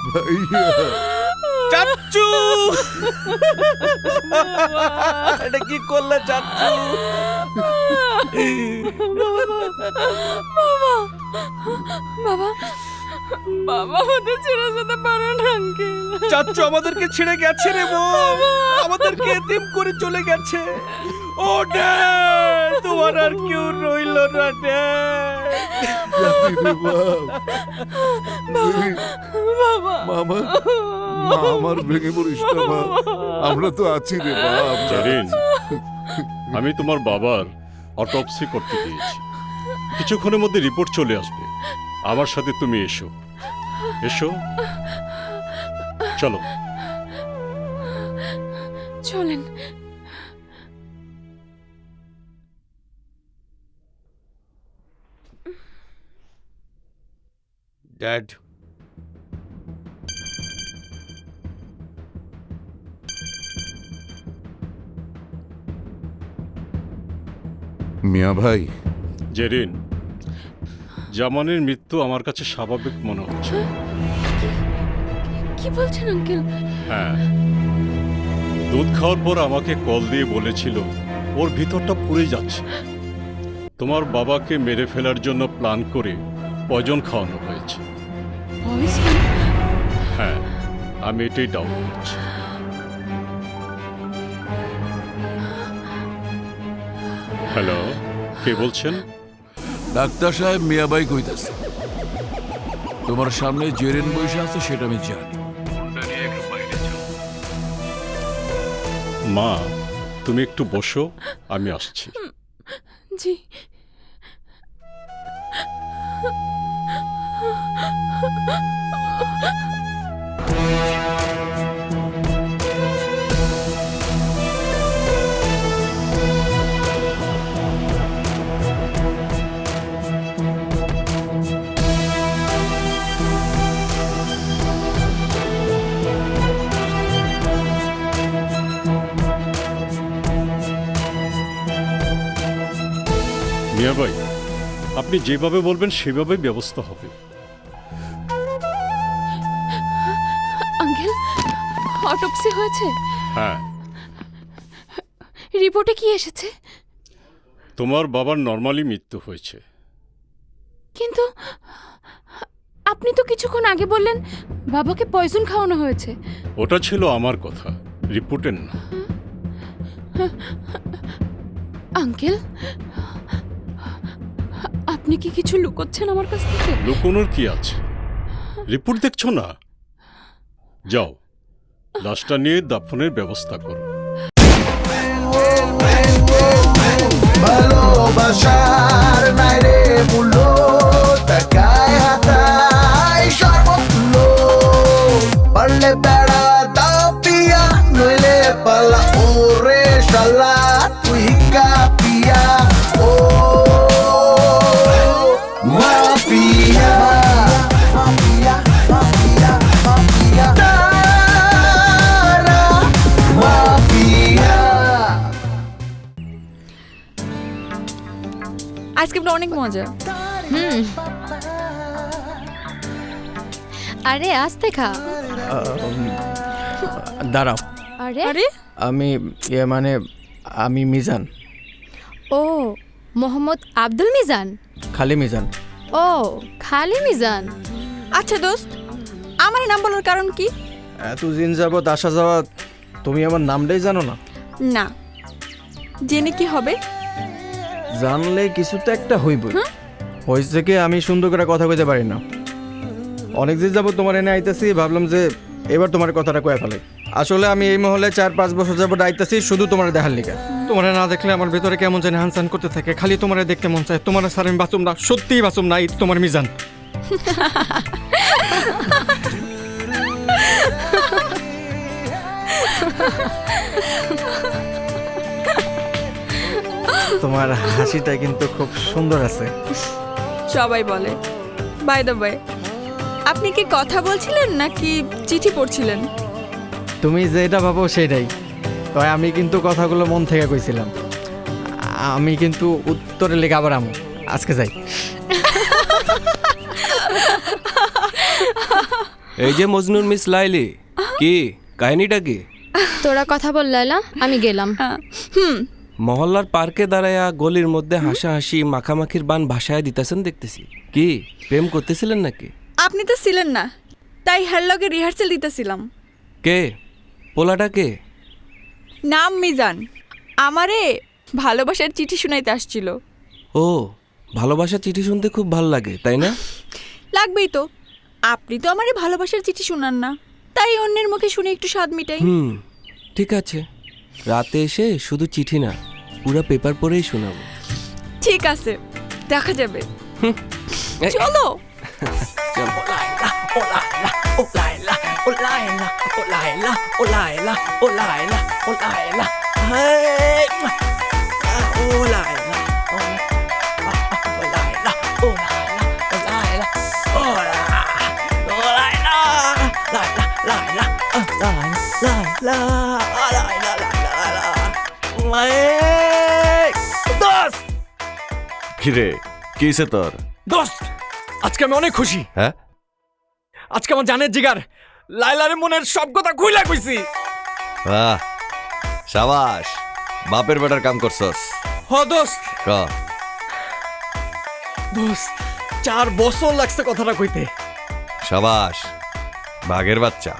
ভাইয়া চাচ্চু এটা কি করলে চাচ্চু? বাবা বাবা আমাদের ছেড়ে যেতে পারেন আঙ্কেল। চাচ্চু আমাদেরকে ছেড়ে গেছে রে বোন, আমাদেরকে এতিম করে চলে গেছে। ও ড্যাড, তোমার আর কেউ রইল না ড্যাড। জানি রে বাপ। বাবা মামা মা আমার ভেঙে পড়িস না মা, আমরা তো আছি রে বাপ। জারিন, আমি তোমার বাবার অটোপসি করতে দিয়েছি, কিছুক্ষণের মধ্যে রিপোর্ট চলে আসবে। আমার সাথে তুমি এসো এসো, চলো। চলেন। ড্যাড, মিয়া ভাই, জেরিন, জামানের মৃত্যু আমার কাছে স্বাভাবিক মনে হচ্ছে। কি বলছেন আঙ্কেল? হ্যাঁ, দুধ খাওয়ার পর আমাকে কল দিয়ে বলেছিল ওর ভিতরটা পুড়ে যাচ্ছে। তোমার বাবাকে মেরে ফেলার জন্য প্ল্যান করে পয়জন খাওয়ানো হয়েছে। পয়জন? হ্যাঁ, আমি এটাই ডাউট করছি। হ্যালো, কে বলছেন? ডাক্তার সাহেব, মিয়াবাই কইতাছে। তোমার সামনে জেরেন বসে আছে সেটা আমি জানি। মা, তুমি একটু বসো, আমি আসছি। জি। মিয়া ভাই, আপনি যেভাবে বলবেন সেভাবে ব্যবস্থা হবে। আঙ্কেল, অটোপসি হয়েছে? হ্যাঁ, রিপোর্টে কি এসেছে? তোমার বাবার নর্মালি মৃত্যু হয়েছে। কিন্তু আপনি তো কিছুক্ষণ আগে বললেন বাবাকে পয়জন খাওয়ানো হয়েছে। ওটা ছিল আমার কথা, রিপোর্টের না। আঙ্কেল, আপনি কি কিছু লুকোচ্ছেন আমার কাছ থেকে? লুকোনোর কি আছে? রিপোর্ট দেখছো না? যাও, লাশটা নিয়ে দাফনের ব্যবস্থা করো। ভালোবাসার নাইরে মূল্য, টাকায় হাতায় সর্বতুল্য। পারলে বেড়া দাও পিয়া, নইলে পালা ওরে শালা তুই কাপিয়া। ও মাফিয়া, মাফিয়া, মাফিয়া, মাফিয়া, তারা মাফিয়া। আইসক্রিমটা অনেক মজা। আরে আস্তে খা। দাঁড়াও, আরে আরে আমি মিজান, ও মোহাম্মদ আব্দুল মিজান। খালি মিজান। ও খালি মিজান। আচ্ছা দোস্ত, আমার নাম বলার কারণ কি? এতদিন যাবৎ আসা যাওয়া, তুমি আমার নামটাই জানো না? না, জেনে কি হবে? জানলে কিছু তো একটা হইবই। হয়েছে কি, আমি সুন্দর করে কথা কইতে পারি না। অনেক দিন যাবত তোমার এনে আইতেছি, ভাবলাম যে এবার তোমার কথাটা কয়ে ফেলাই। আসলে আমি এই মহলে 4-5 বছর যাবত আইতেছি শুধু তোমার দেখার লিগে। তোমার না দেখলে আমার ভেতরে কেমন জানি হানসান করতে থাকে। খালি তোমার দেখতে মন চায়। তোমার স্যার আমি বাঁচুম না, সত্যিই বাঁচুম না। তোমার মিজান। তোমার হাসিটা কিন্তু খুব সুন্দর আছে। সবাই বলে। বাই দ্য ওয়ে, আপনি কি কথা বলছিলেন নাকি চিঠি পড়ছিলেন? তুমি যেটা ভাবো সেটাই। তবে আমি কিন্তু কথাগুলো মন থেকে কইছিলাম। আমি কিন্তু উত্তরে লেগে আবার আমু। আজকে যাই। এই যে মজনুর মিস লাইলি, কি কাহিনীটা কি? তোরা কথা বল লায়লা, আমি গেলাম। মহল্লার পার্কে দাঁড়ায়া গলির মধ্যে হাসাহাসি মাখামাখির বান ভাসায় দিতেছেন দেখতেছি। কি প্রেম করতেছিলেন নাকি? আপনি তো ছিলেন না, তাই হ্যারলগে রিহার্সেল দিতেছিলাম। কে পোলাটা কে? নাম মিজান। আমারে ভালোবাসার চিঠি শুনাইতে আসছিল। ও, ভালোবাসা চিঠি শুনতে খুব ভালো লাগে তাই না? লাগবেই তো, আপনি তো আমারে ভালোবাসার চিঠি শুনান না, তাই অন্যের মুখে শুনে একটু স্বাদ মিটাই। ঠিক আছে, রাতে এসে শুধু চিঠি না পুরো পেপার পড়েই শোনাবো। ঠিক আছে, দেখা যাবে। এই, চলো। কিরে কিসে তোর? দোস্ত, আজকে আমি অনেক খুশি। হ্যাঁ, আজকে আমার জানের জিগার লাইলার মনের সব কথা খুইলা কইছি। বাহ, শাবাশ, বাপের বেটার কাম করছস। হ দোস্ত, ক দোস্ত 4 বছর লাগছে কথাটা কইতে। শাবাশ, বাঘের বাচ্চা।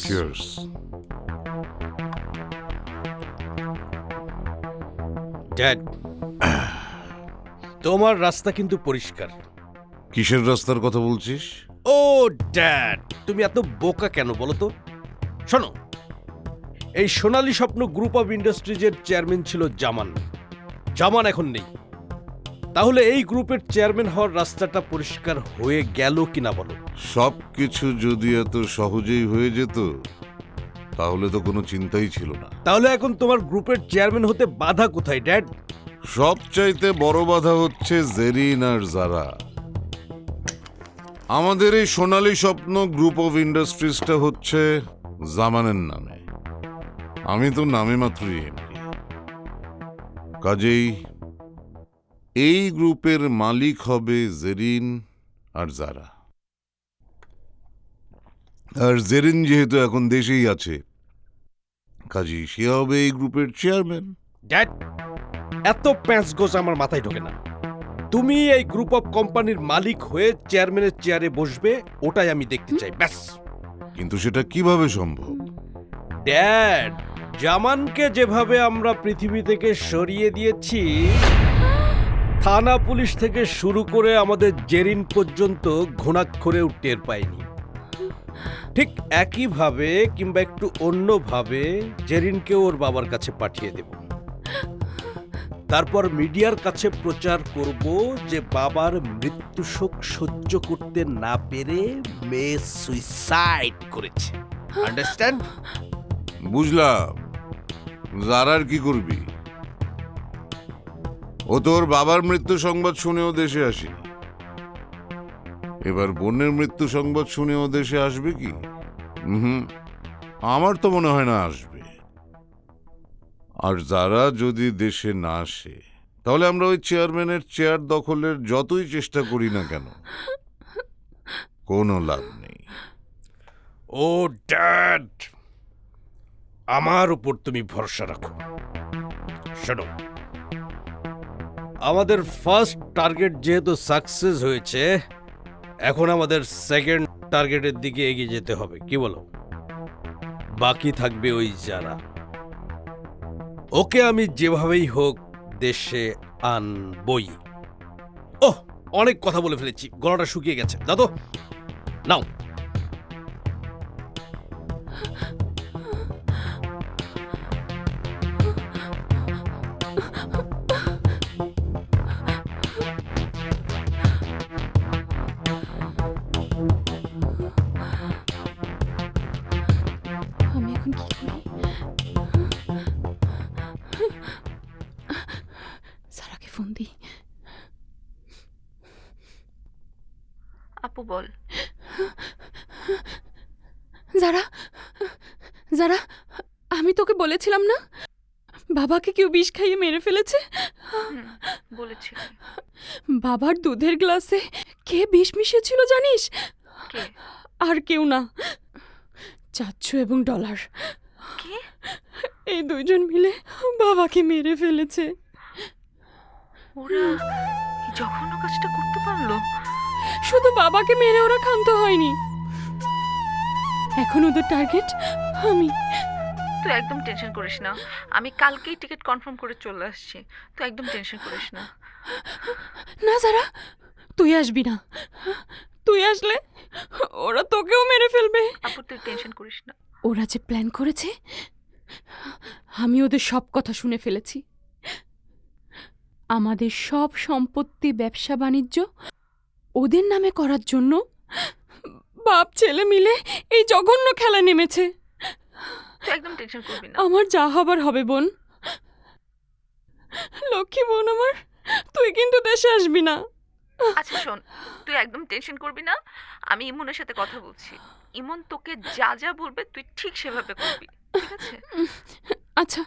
Cheers. ড্যাড, তোমার রাস্তা কিন্তু পরিষ্কার। কিসের রাস্তার কথা বলছিস? ও ড্যাড, তুমি এত বোকা কেন বলো তো? শোনো, এই সোনালী স্বপ্ন গ্রুপ অফ ইন্ডাস্ট্রিজের চেয়ারম্যান ছিল জামান। জামান এখন নেই, তাহলে এই গ্রুপের চেয়ারম্যান হওয়ার রাস্তাটা পরিষ্কার হয়ে গেল কিনা বলো? সব কিছু যদি এত সহজেই হয়ে যেত তাহলে তো কোনো চিন্তাই ছিল না। তাহলে এখন তোমার গ্রুপের চেয়ারম্যান হতে বাধা কোথায় ড্যাড? সবচাইতে বড় বাধা হচ্ছে জেরিন আর জারা। আমাদের এই সোনালী স্বপ্ন গ্রুপ অফ ইন্ডাস্ট্রিজটা হচ্ছে জামানের নামে, আমি তো নামে মাত্রই এমডি। কাজেই এই গ্রুপের মালিক হবে জেরিন আর জারা। আর জেরিন যেহেতু এখন দেশেই আছে, কাজেই সে হবে এই গ্রুপের চেয়ারম্যান। ড্যাড, এত প্যাঁচ গোছ আমার মাথায় ঢোকে না। তুমি এই গ্রুপ অফ কোম্পানির মালিক হয়ে চেয়ারম্যানের চেয়ারে বসবে, ওটাই আমি দেখতে চাই, ব্যাস। কিন্তু সেটা কিভাবে সম্ভব? ড্যাড, জামানকে যেভাবে আমরা পৃথিবী থেকে সরিয়ে দিয়েছি, থানা পুলিশ থেকে শুরু করে আমাদের জেরিন পর্যন্ত ঘুণাক্ষরেও টের পায়নি। ঠিক একইভাবে কিংবা একটু অন্যভাবে জেরিনকে ওর বাবার কাছে পাঠিয়ে দেব। তারপর মিডিয়ার কাছে প্রচার করব যে বাবার মৃত্যু শোক সহ্য করতে না পেরে মেয়ে সুইসাইড করেছে। আন্ডারস্ট্যান্ড? বুঝলাম। জারার কি করবি? ও তোর বাবার মৃত্যু সংবাদ শুনেও দেশে আসেনি, এবার বোনের মৃত্যু সংবাদ শুনেও দেশে আসবে কি? আমার তো মনে হয় না আসবে। আর যারা যদি দেশে না আসে, তাহলে আমরা ওই চেয়ারম্যানের চেয়ার দখলের যতই চেষ্টা করি না কেন, কোনো লাভ নেই। ও ড্যাড, আমার উপর তুমি ভরসা রাখো। শোনো, আমাদের ফার্স্ট টার্গেট যেহেতু সাকসেস হয়েছে, এখন আমাদের সেকেন্ড টার্গেটের দিকে এগিয়ে যেতে হবে, কি বলো? বাকি থাকবে ওই যারা। ওকে আমি যেভাবেই হোক দেশে আনবই। ওহ, অনেক কথা বলে ফেলেছি, গলাটা শুকিয়ে গেছে। দাদু নাও। আমি এখন কি করি? সারাকে ফোন দিই। আপু বল। যারা যারা আমি তোকে বলেছিলাম না বাবাকে কেউ বিষ খাইয়ে মেরে ফেলেছে। বলেছিল বাবার দুধের গ্লাসে কে বিষ মিশিয়েছিল জানিস? আর কেউ না, চাচ্ছু এবং ডলার। এই দুইজন মিলে বাবাকে মেরে ফেলেছে। ওরা জঘন্য কাজটা করতে পারলো? শুধু বাবাকে মেরে ওরা ক্ষান্ত হয়নি, এখন ওদের টার্গেট আমি। তুই একদম টেনশন করিস না, আমি কালকেই টিকিট কনফার্ম করে চলে আসছি। তুই একদম টেনশন করিস না। না যারা, তুই আসবি না। তুই আসলে ওরা তোকেও মেরে ফেলবে। আপু তুই টেনশন করিস না। ওরা যে প্ল্যান করেছে আমি ওদের সব কথা শুনে ফেলেছি। আমাদের সব সম্পত্তি, ব্যবসা বাণিজ্য ওদের নামে করার জন্য বাপ ছেলে মিলে এই জঘন্য খেলা নেমেছে। তুই একদম টেনশন করবি না। আমার যা হবার হবে বোন, লক্ষ্মী বোন আমার, তুই কিন্তু দেশে আসবি না। আচ্ছা শোন, তুই একদম টেনশন করবি না, আমি ইমনের সাথে কথা বলছি। ইমন তোকে যা যা বলবে তুই ঠিক সেভাবে করবি, ঠিক আছে? আচ্ছা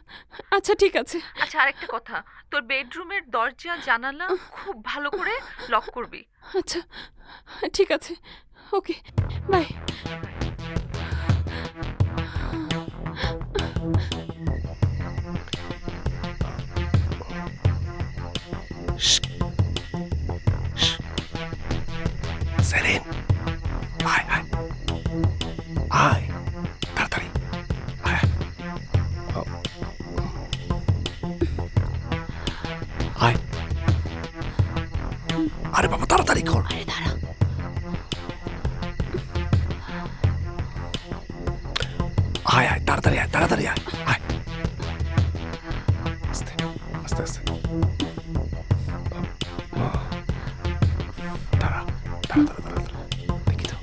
আচ্ছা ঠিক আছে। আচ্ছা আরেকটা কথা, তোর বেডরুমের দরজা জানালা খুব ভালো করে লক করবি। আচ্ছা ঠিক আছে, ওকে বাই। সেরেন, আয় আয় আয়, তাড়াতাড়ি আয়। আয়, আরে বাবা তাড়াতাড়ি কর। আরে দাঁড়া, আয় আয় তাড়াতাড়ি আয়, তাড়াতাড়ি আয় আয়। আস্তে আস্তে আস্তে, দাঁড়া দাঁড়া দাঁড়া দাঁড়া, দেখি তো।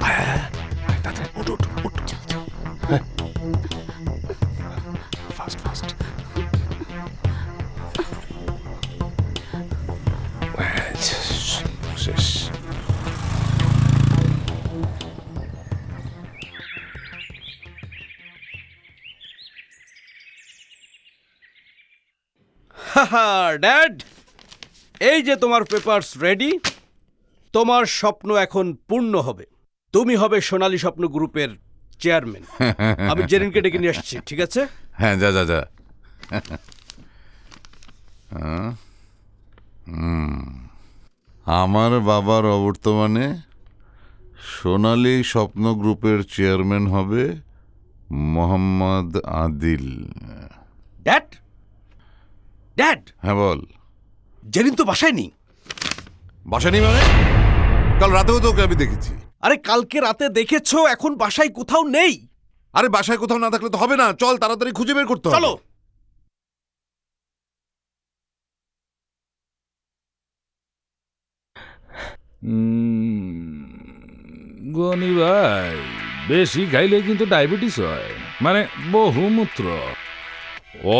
আয় আয় আয়, আয় তাড়াতাড়ি, উঠ উঠ উঠ, চল চল, হ্যাঁ ফাস্ট ফাস্ট। শেষ। ড্যাড, এই যে তোমার পেপারস রেডি। তোমার স্বপ্ন এখন পূর্ণ হবে, তুমি হবে সোনালী স্বপ্ন গ্রুপের চেয়ারম্যান। আমি জেরিনকে ডেকে নিয়ে আসছি, ঠিক আছে? হ্যাঁ যা যা যা। হ্যাঁ? আমার বাবার অবর্তমানে সোনালী স্বপ্ন গ্রুপের চেয়ারম্যান হবে মোহাম্মদ আদিল। ড্যাড, ড্যাড, হ্যাঁ বল। জেরিন তো বাসায় নেই। বাসা নেই মানে? কাল রাতেও তোকে আমি দেখেছি। আরে কালকে রাতে দেখেছো, এখন বাসায় কোথাও নেই। আরে বাসায় কোথাও না থাকলে তো হবে না, চল তাড়াতাড়ি খুঁজে বের করতে হবে। চলো। গনি ভাই, বেশি খাইলে কিন্তু ডায়াবেটিস হয়, মানে বহুমূত্র।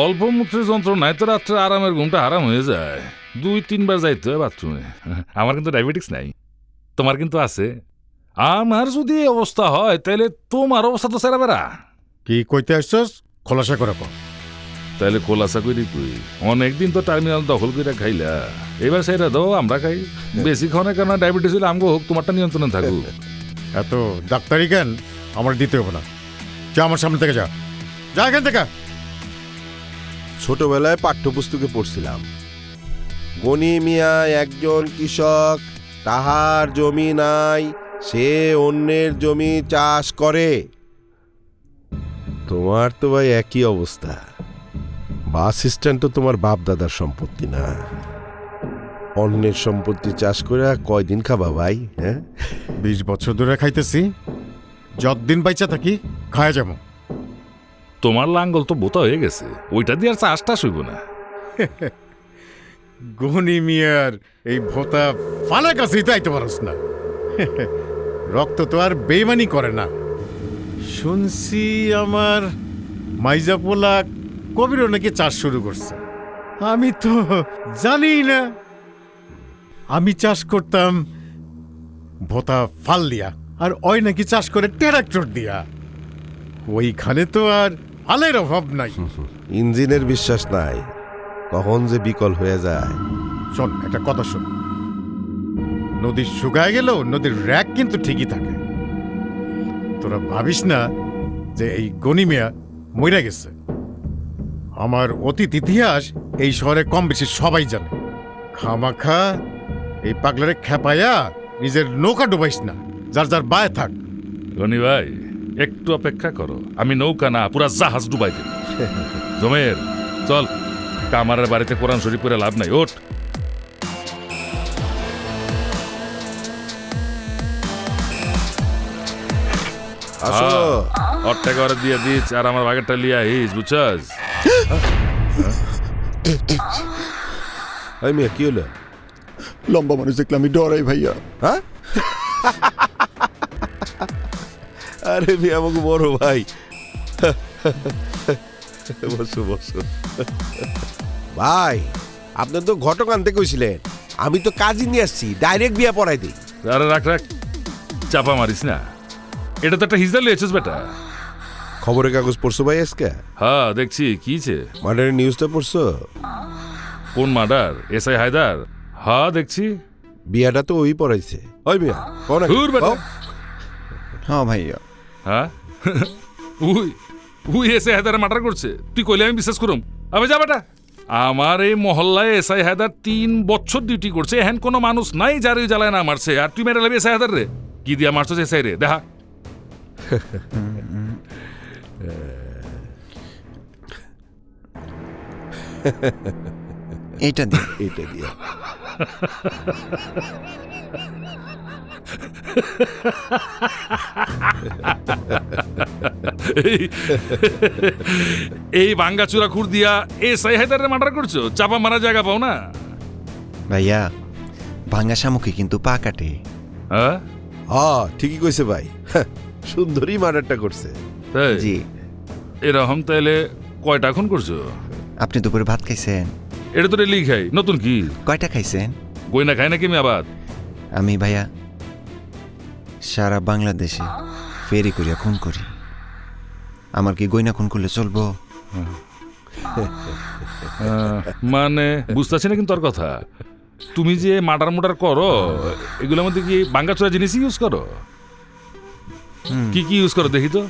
অল্প মূত্রের যন্ত্রণায় তো রাত্রে আরামের ঘুমটা হারাম হয়ে যায়। 2-3 বার যাইতে হয় বাথরুমে। আমার কিন্তু ডায়াবেটিস নাই, তোমার কিন্তু আছে। আমার যদি এই অবস্থা হয় তাহলে তোমার অবস্থা তো সেরা বেড়া। কি কইতে আসছস? খোলাসা করে কর। তাহলে খোলাসা করি কই, অনেকদিন তো টার্মিনাল দখল করে খাইলা, এবার সেটা দাও আমরা খাই। বেশি খাওয়ানোর কারণে ডায়াবেটিস হলে আমগো হোক, তোমারটা নিয়ন্ত্রণে থাকুক। এত ডাক্তারি জ্ঞান আমার দিতে হবে না। যা আমার সামনে থেকে, যা যা এখান থেকে। ছোটবেলায় পাঠ্যপুস্তকে পড়ছিলাম, গনি মিয়া একজন কৃষক, তাহার জমি নাই, সে অন্যের জমি চাষ করে। তোমার তো ভাই একই অবস্থা। বাস স্ট্যান্ড তো তোমার বাপ দাদার সম্পত্তি না, অন্যের সম্পত্তি চাষ করে কয়দিন খাবা ভাই? হ্যাঁ, 20 বছর ধরে খাইতেছি, যতদিন বাইচা থাকি খায়া যাবো। তোমার লাঙ্গল তো বোতা হয়ে গেছে, ওইটা দিয়ে আর চাষ টাস হইব না। গনি মিয়ার এই ভোতা ফালা কাছেই তো আইতে পারস না। রক্ত তো আর বেইমানি করে না। শুনছি আমার মাইজাপোলা কবিরও নাকি চাষ শুরু করছে। আমি তো জানি না। আমি চাষ করতাম ভোতা ফাল দিয়া, আর ওই নাকি চাষ করে ট্রাক্টর দিয়া। ওইখানে তো আর আলের অভাব নাই। ইঞ্জিনের বিশ্বাস নাই, কখন যে বিকল হয়ে যায়। শোন, একটা কথা শোন, নদী শুকায় গেলেও নদীর র্যাক কিন্তু ঠিকই থাকে। তোরা ভাবিস না যে এই গনি মিয়া মইরা গেছে। আমার অতীত ইতিহাস এই শহরে কম বেশি সবাই জানে। খামাখা এই পাগলারে খেপাইয়া নিজের নৌকা ডুবাইস না, যার যার বায় থাক। গনি ভাই একটু অপেক্ষা করো, আমি নৌকা না পুরা জাহাজ ডুবাই দেব। জমের চল, কামারের বাড়িতে কোরআন শরীফ করে লাভ নাই, ওঠ। আসো। ওর টাকা ওরা দিয়ে দিস আর আমার বাগেরটা লিয়া আইস, বুঝছস? এই মিয়া কি হলো? লম্বা মানুষ দেখলে আমি ডরাই ভাইয়া। হ্যাঁ? আরে মিয়া আমাকে বড় ভাই। বসো বসো। ভাই আপনি তো ঘটক আনতে কইছিলেন, আমি তো কাজই নিয়ে আসছি, ডাইরেক্ট বিয়া পড়াই দিই। আরে রাখ রাখ, চাপা মারিস না, এটা তো একটা হিজড়া লিয়েছিস বেটা। খবরের কাগজ পড়ছো ভাই আজকে? হ্যাঁ দেখছি, কিছে? মার্ডারের নিউজটা পড়ছো? কোন মার্ডার? এসআই হায়দার? হ্যাঁ দেখছি। বিয়াটা তো ওই পড়াইছে। ওই মিয়া কোন হুর বেটা। হ্যাঁ ভাইয়া। হ্যাঁ উই উই এসআই হায়দার মার্ডার করছে, তুই কইলে আমি বিশ্বাস করুম? আবে যা বেটা। আমার এই মহল্লায় এসআই হায়দার 3 বছর ডিউটি করছে, এখন কোনো মানুষ নাই যার ওই জ্বালায় না মারছে, আর তুই মেরে লাগবি এসআই হায়দার রে? কি দিয়া মারছস এসআই রে? দেখা। এইটা দিয়ে। এটা দিয়া এই ভাঙ্গাচুরা খুর দিয়া এসআই হায়দারে মার্ডার করছো? চাপা মারা জায়গা পাও না? ভাইয়া ভাঙ্গা শামুকে কিন্তু পা কাটে। হ্যাঁ হ্যাঁ ঠিকই কইছে ভাই, সুন্দরী মার্ডারটা করছে। জি। এরকম তাইলে কয়টা খুন করছো? আপনি দুপুরে ভাত খাইছেন? এটা তো ডেলি খাই, নতুন কি? কয়টা খাইছেন? গয়না খাই নাকি আমি আবার? আমি ভাইয়া সারা বাংলাদেশে ফেরি করিয়া খুন করি, আমার কি গয়না খুন করলে চলবো? মানে বুঝতেছি না কিন্তু তোর কথা। তুমি যে মার্ডার মোটার করো, এগুলোর মধ্যে কি ভাঙ্গাচোরা জিনিস ইউজ করো? কি কি ইউজ করো দেখি তো।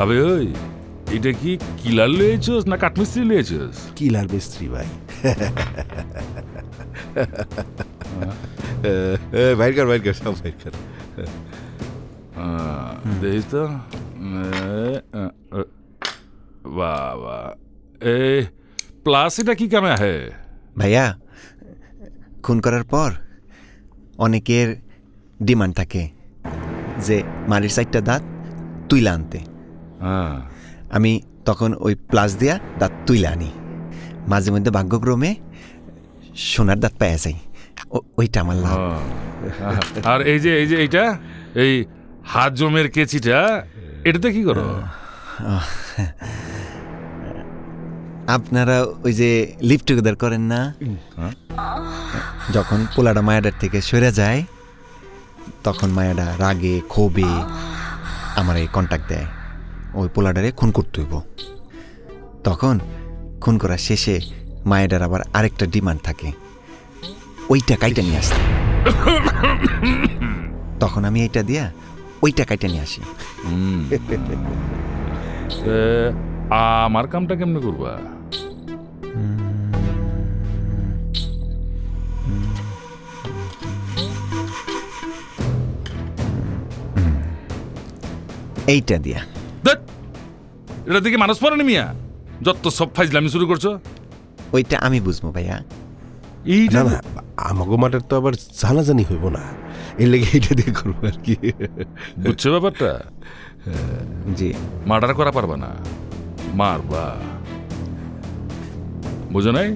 আবে ওই, এটা কি কিলার লয়েছস না কাঠমিস্ত্রি লয়েছস? কিলার মিস্ত্রি ভাই। বাইর কর সব বাইর কর। দেখি তো। বাবা, এই প্লাস এটা কি কামে আহে? ভাইয়া খুন করার পর অনেকের ডিমান্ড থাকে যে মারির 4টা দাঁত তুইলা আনতে। আমি তখন ওই প্লাস দিয়া দাঁত তুইলা আনি, মাঝে মধ্যে ভাগ্যক্রমে সোনার দাঁত পাওয়া যায়, ওইটা আমার লাভ। আর এই যে এইটা, এই হাত জমের কেচিটা, এটাতে কি করো? আপনারা ওই যে লিভ টুগেদার করেন না, যখন পোলাটা মায়াডার থেকে সরে যায় তখন মায়াডা রাগে ক্ষোভে আমার এই কন্ট্যাক্ট দেয়, ওই পোলাডারে খুন করতে হইব। তখন খুন করার শেষে মায়াডার আবার আরেকটা ডিমান্ড থাকে, ওইটা কাইটা নিয়ে আসতে। তখন আমি এইটা দিয়া ওইটা কাইটা নিয়ে আসি। আমার কামটা কেমনে করবা? এইটা দিয়া। এটা দেখে মানুষ পড়েনি মিয়া, যত সব ফাইজলামি শুরু করছো। ওইটা আমি বুঝবো ভাইয়া। না না, আমাগো মাটার তো আবার জানাজানি হইব না, এর লেগে এইটা দিয়ে করবো আর কি। বুঝছো ব্যাপারটা? জি। মার্ডার করা পারবা না, মারবা, বুঝো নাই?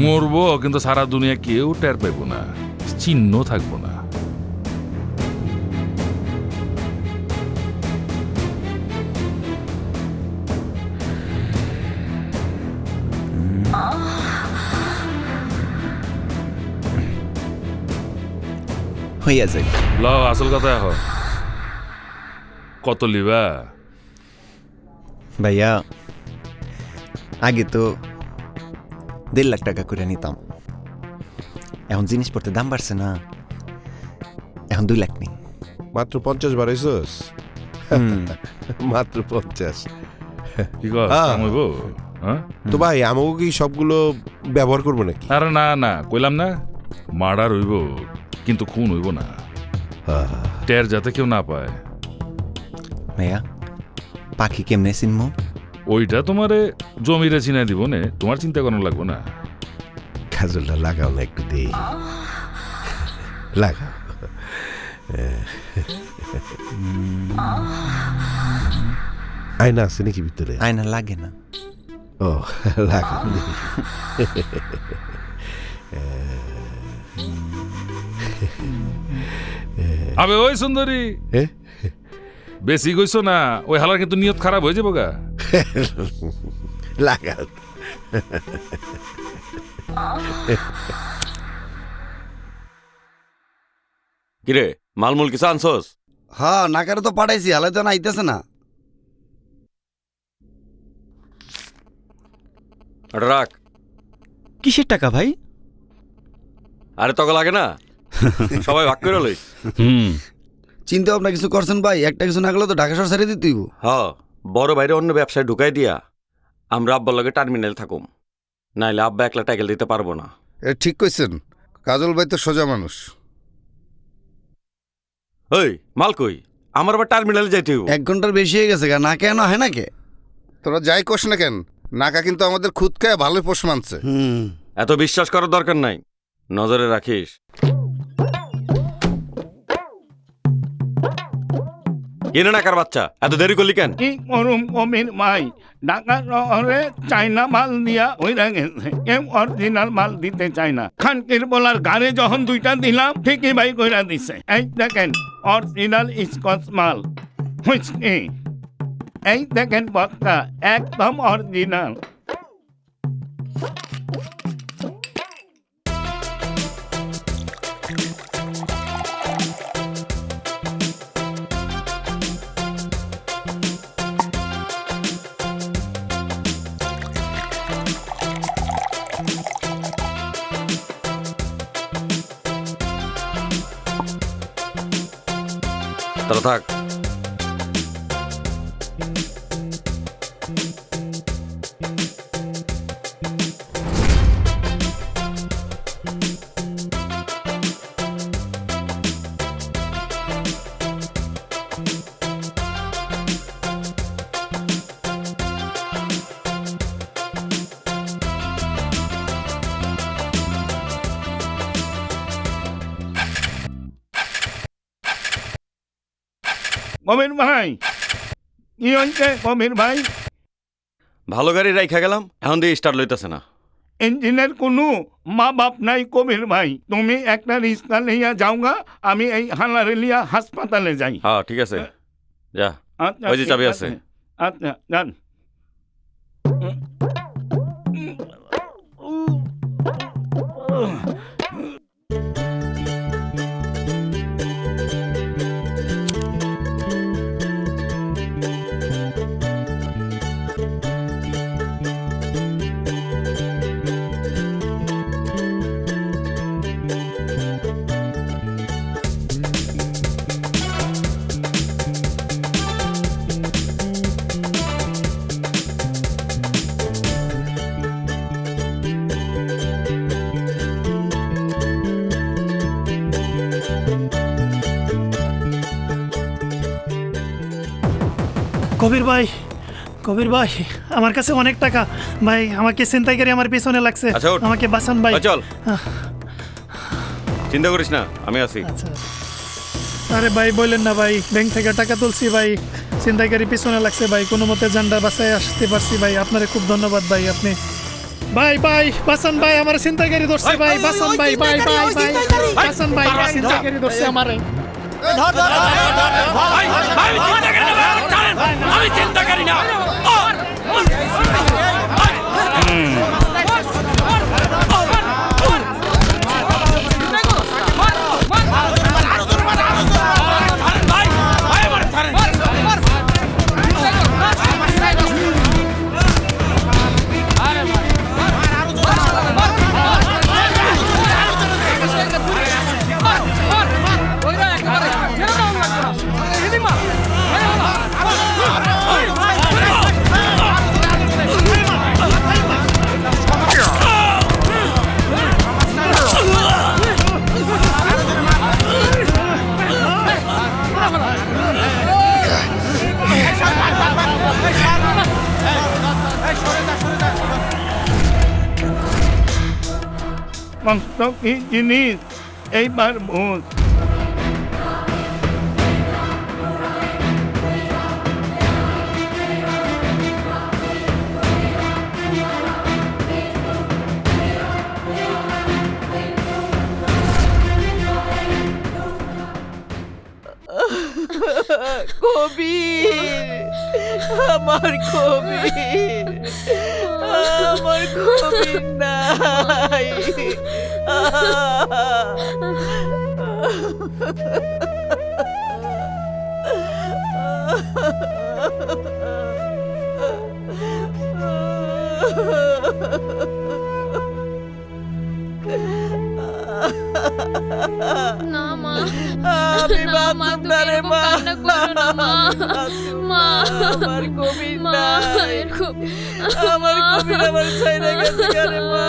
মরবো কিন্তু সারা দুনিয়া কেউ টের পাইব না, চিহ্ন থাকবো না। হইয়া যাই। লও আসল কথা এখন কত লিবা? ভাইয়া আগে তো 1.5 লাখ টাকা করে নিতাম, এখন জিনিসপত্রের দাম বাড়ছে না, এখন 2 লাখ নেই। মাত্র 50 বাড়াইছস? মাত্র 50? কি কর হ্যাঁ। হইব? হ্যাঁ তো ভাই আমাকে কি সবগুলো ব্যবহার করবো নাকি? আরে না না কইলাম না, মার্ডার হইব কিন্তু খুন হইব না, টের যাতে কেউ না পায়। ভাইয়া পাখি কেমনে চিনমু? ওইটা তোমারে জমিরে চিনাই দিব নে, তোমার চিন্তা করানো লাগবো না। কাজলটা লাগাও না একটু দেই, লাগাও। আয়না আছে নাকি ভিতরে? আয়না লাগে না। ও লাগাও। আবে ওই সুন্দরী, বেশি কইছো না, ওই হালার কিন্তু নিয়ত খারাপ হয়ে যাবো গা। লাগাও। কিরে মালমূল কিছু আনছস? হ্যাঁ নাকারে তো পাঠাইছি, হালে তো আইতেছে না। ওটা রাখ। কিসের টাকা ভাই? আরে তোকে লাগে না, সবাই ভাগ করে লই। চিন্তা ভাবনা কিছু করছেন ভাই? একটা কিছু না করলে তো ঢাকা শহর ছেড়ে দিতেই। হ্যাঁ, বড় বাইরে অন্য ব্যবসায় ঢুকাই দিয়া আমরা আব্বার লগে টার্মিনাল থাকুম, নাইলে আব্বা একলা টাইকেল দিতে পারবো না। ঠিক কইছেন, কাজল ভাই তো সোজা মানুষ। ওই মাল কই, আমার আবার টার্মিনালে যাইতে হইব। 1 ঘন্টার বেশি হয়ে গেছে, না কেন হয় না কে? তোরা যাই কোস না কেন, নাকা কিন্তু আমাদের খুদ খায় ভালোই পোষ মানছে। এত বিশ্বাস করার দরকার নাই, নজরে রাখিস। কিনে নাকার বাচ্চা, এত দেরি করলি কেন? কি করুম কবির ভাই, ঢাকা শহরে চাইনা মাল দিয়া হইরা গেছে, কেউ অরিজিনাল মাল দিতে চায় না। খানকির বলার গাড়ি যখন 2টা দিলাম ঠিকই ভাই কইরা দিছে। এই দেখেন অরিজিনাল স্কচ মাল হুইস্কি, এই দেখেন বক্কা একদম অরিজিনাল। তারা থাক। কবির ভাই কি হয়েছে? কবির ভাই ভালো গাড়ি রাইখা গেলাম, এখন দিয়ে স্টার্ট লইতেছে না। ইঞ্জিনের কোনো মা বাপ নাই কবির ভাই, তুমি একটা রিক্সা লইয়া যাওগা, আমি এই হালারে লিয়া হাসপাতালে যাই। হ্যাঁ ঠিক আছে, যা। আচ্ছা ওই যে চাবি ঠিক আছে। আচ্ছা যান। কবির ভাই, কবির ভাই আমার কাছে অনেক টাকা ভাই, আমাকে ছিনতাইকারী আমার পিছনে লাগছে, আচ্ছা, ওঠ। আমাকে বাঁচান ভাই। চল, চিন্তা করিস না, আমি আছি। আরে ভাই বললেন না ভাই, ব্যাংক থেকে টাকা তুলছি ভাই, ছিনতাইকারী পিছনে লাগছে ভাই, কোনো মতে জানটা বাঁচায় আসতে পারছি ভাই, আপনারে খুব ধন্যবাদ ভাই। আপনি ভাই ভাই বাঁচান ভাই, আমার ছিনতাইকারী ধরছে ভাই, বাঁচান ভাই, ভাই ভাই ভাই বাঁচান ভাই, ছিনতাইকারী ধরছে আমারে। আমি চিন্তা করি না। কষ্ট কি জিনিস এইবার বুঝ। কবির, আমার কবির, আমার কবির নাই। না মা, আমি না মা, বাঁচব তুমি না রে এরকম মা। কান্না করো না মা। মা, আমার কবির মা, নাই। এরকম আমার কবির আমার ছাইরা গেছে রে মা।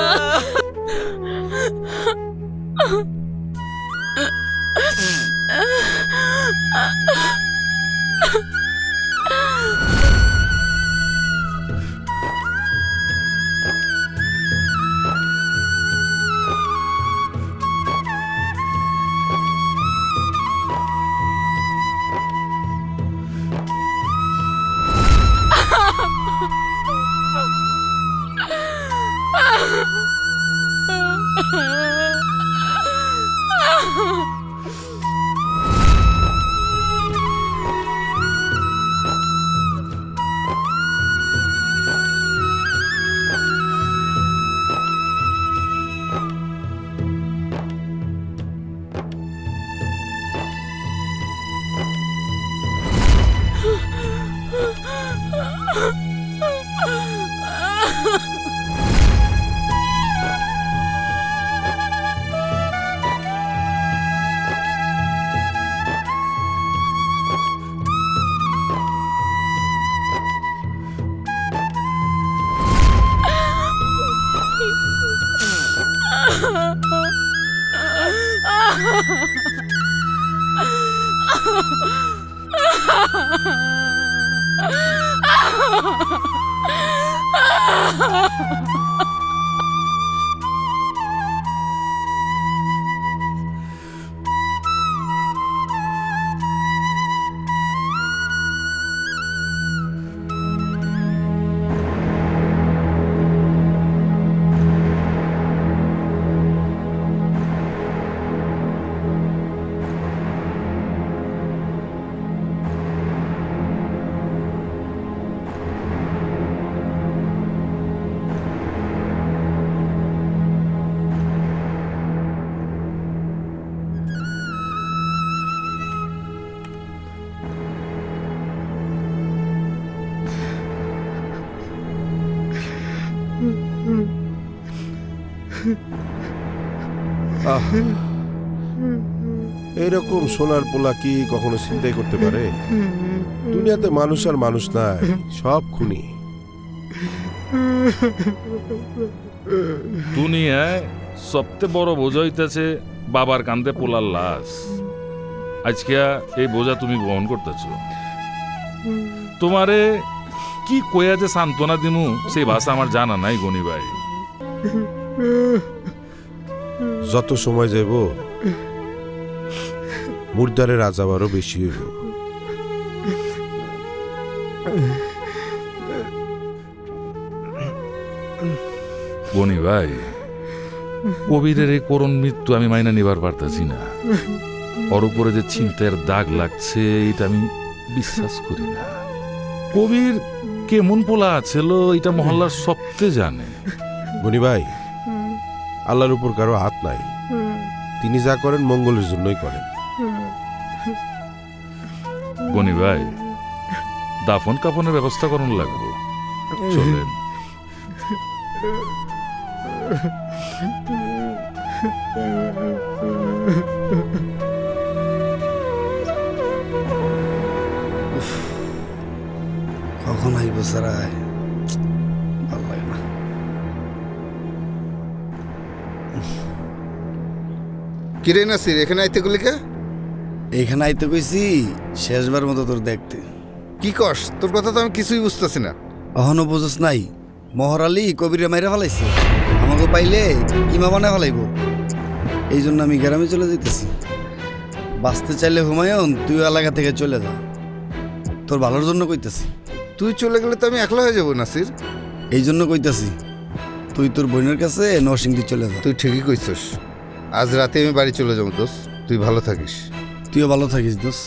আহ, এরকম সোনার পোলা কি কখনো চিন্তাই করতে পারে? দুনিয়াতে মানুষ আর মানুষ নাই, সব খুনি। দুনিয়ায় সবচেয়ে বড় বোঝা হইতেছে বাবার কান্দে পোলার লাশ। আজকে এই বোঝা তুমি বহন করতেছ। তোমারে কি কয়া যে সান্ত্বনা দিমু সেই ভাষা আমার জানা নাই গনি ভাই। যত সময় যাইব মুর্দারের আজাব আরো বেশি হইব। গনি ভাই, কবিরের এই করুণ মৃত্যু আমি মাইনা নিবার পারতাছি না। ওর উপরে যে চিন্তার দাগ লাগছে এটা আমি বিশ্বাস করি না। কবির কেমন পোলা ছিল এটা মহল্লার সবচেয়ে জানে। গনি ভাই, আল্লাহর উপর কারো হাত নাই, তিনি যা করেন মঙ্গলের জন্যই করেন। গনি ভাই, দাফন কাফনের ব্যবস্থা করুন লাগবো, চলেন। কখন আইব সারায় ভালো লাগে না। কিরে নাসির, এখানে আইতে গুলি কে? এইখানে আইতে কইছি শেষবার মতো তোর দেখতে। কি কস? তোর কথা তো আমি কিছুই বুঝতেছি না। অহনো বুঝস নাই, মহর আলী কবিরে মাইরা ফেলাইছে, আমাকে পাইলে ইমা বানায় ফেলাইব। এই জন্য আমি গ্রামে চলে যেতেছি। বাঁচতে চাইলে হুমায়ুন তুই এলাকা থেকে চলে যা, তোর ভালোর জন্য কইতেছি। তুই চলে গেলে তো আমি একলা হয়ে যাবো নাসির। এই জন্য কইতেছি তুই তোর বোনের কাছে নরসিংদী চলে যা। তুই ঠিকই কইছস, আজ রাতে আমি বাড়ি চলে যাবো দোস্ত। তুই ভালো থাকিস। তুইও ভালো থাকিস দোস।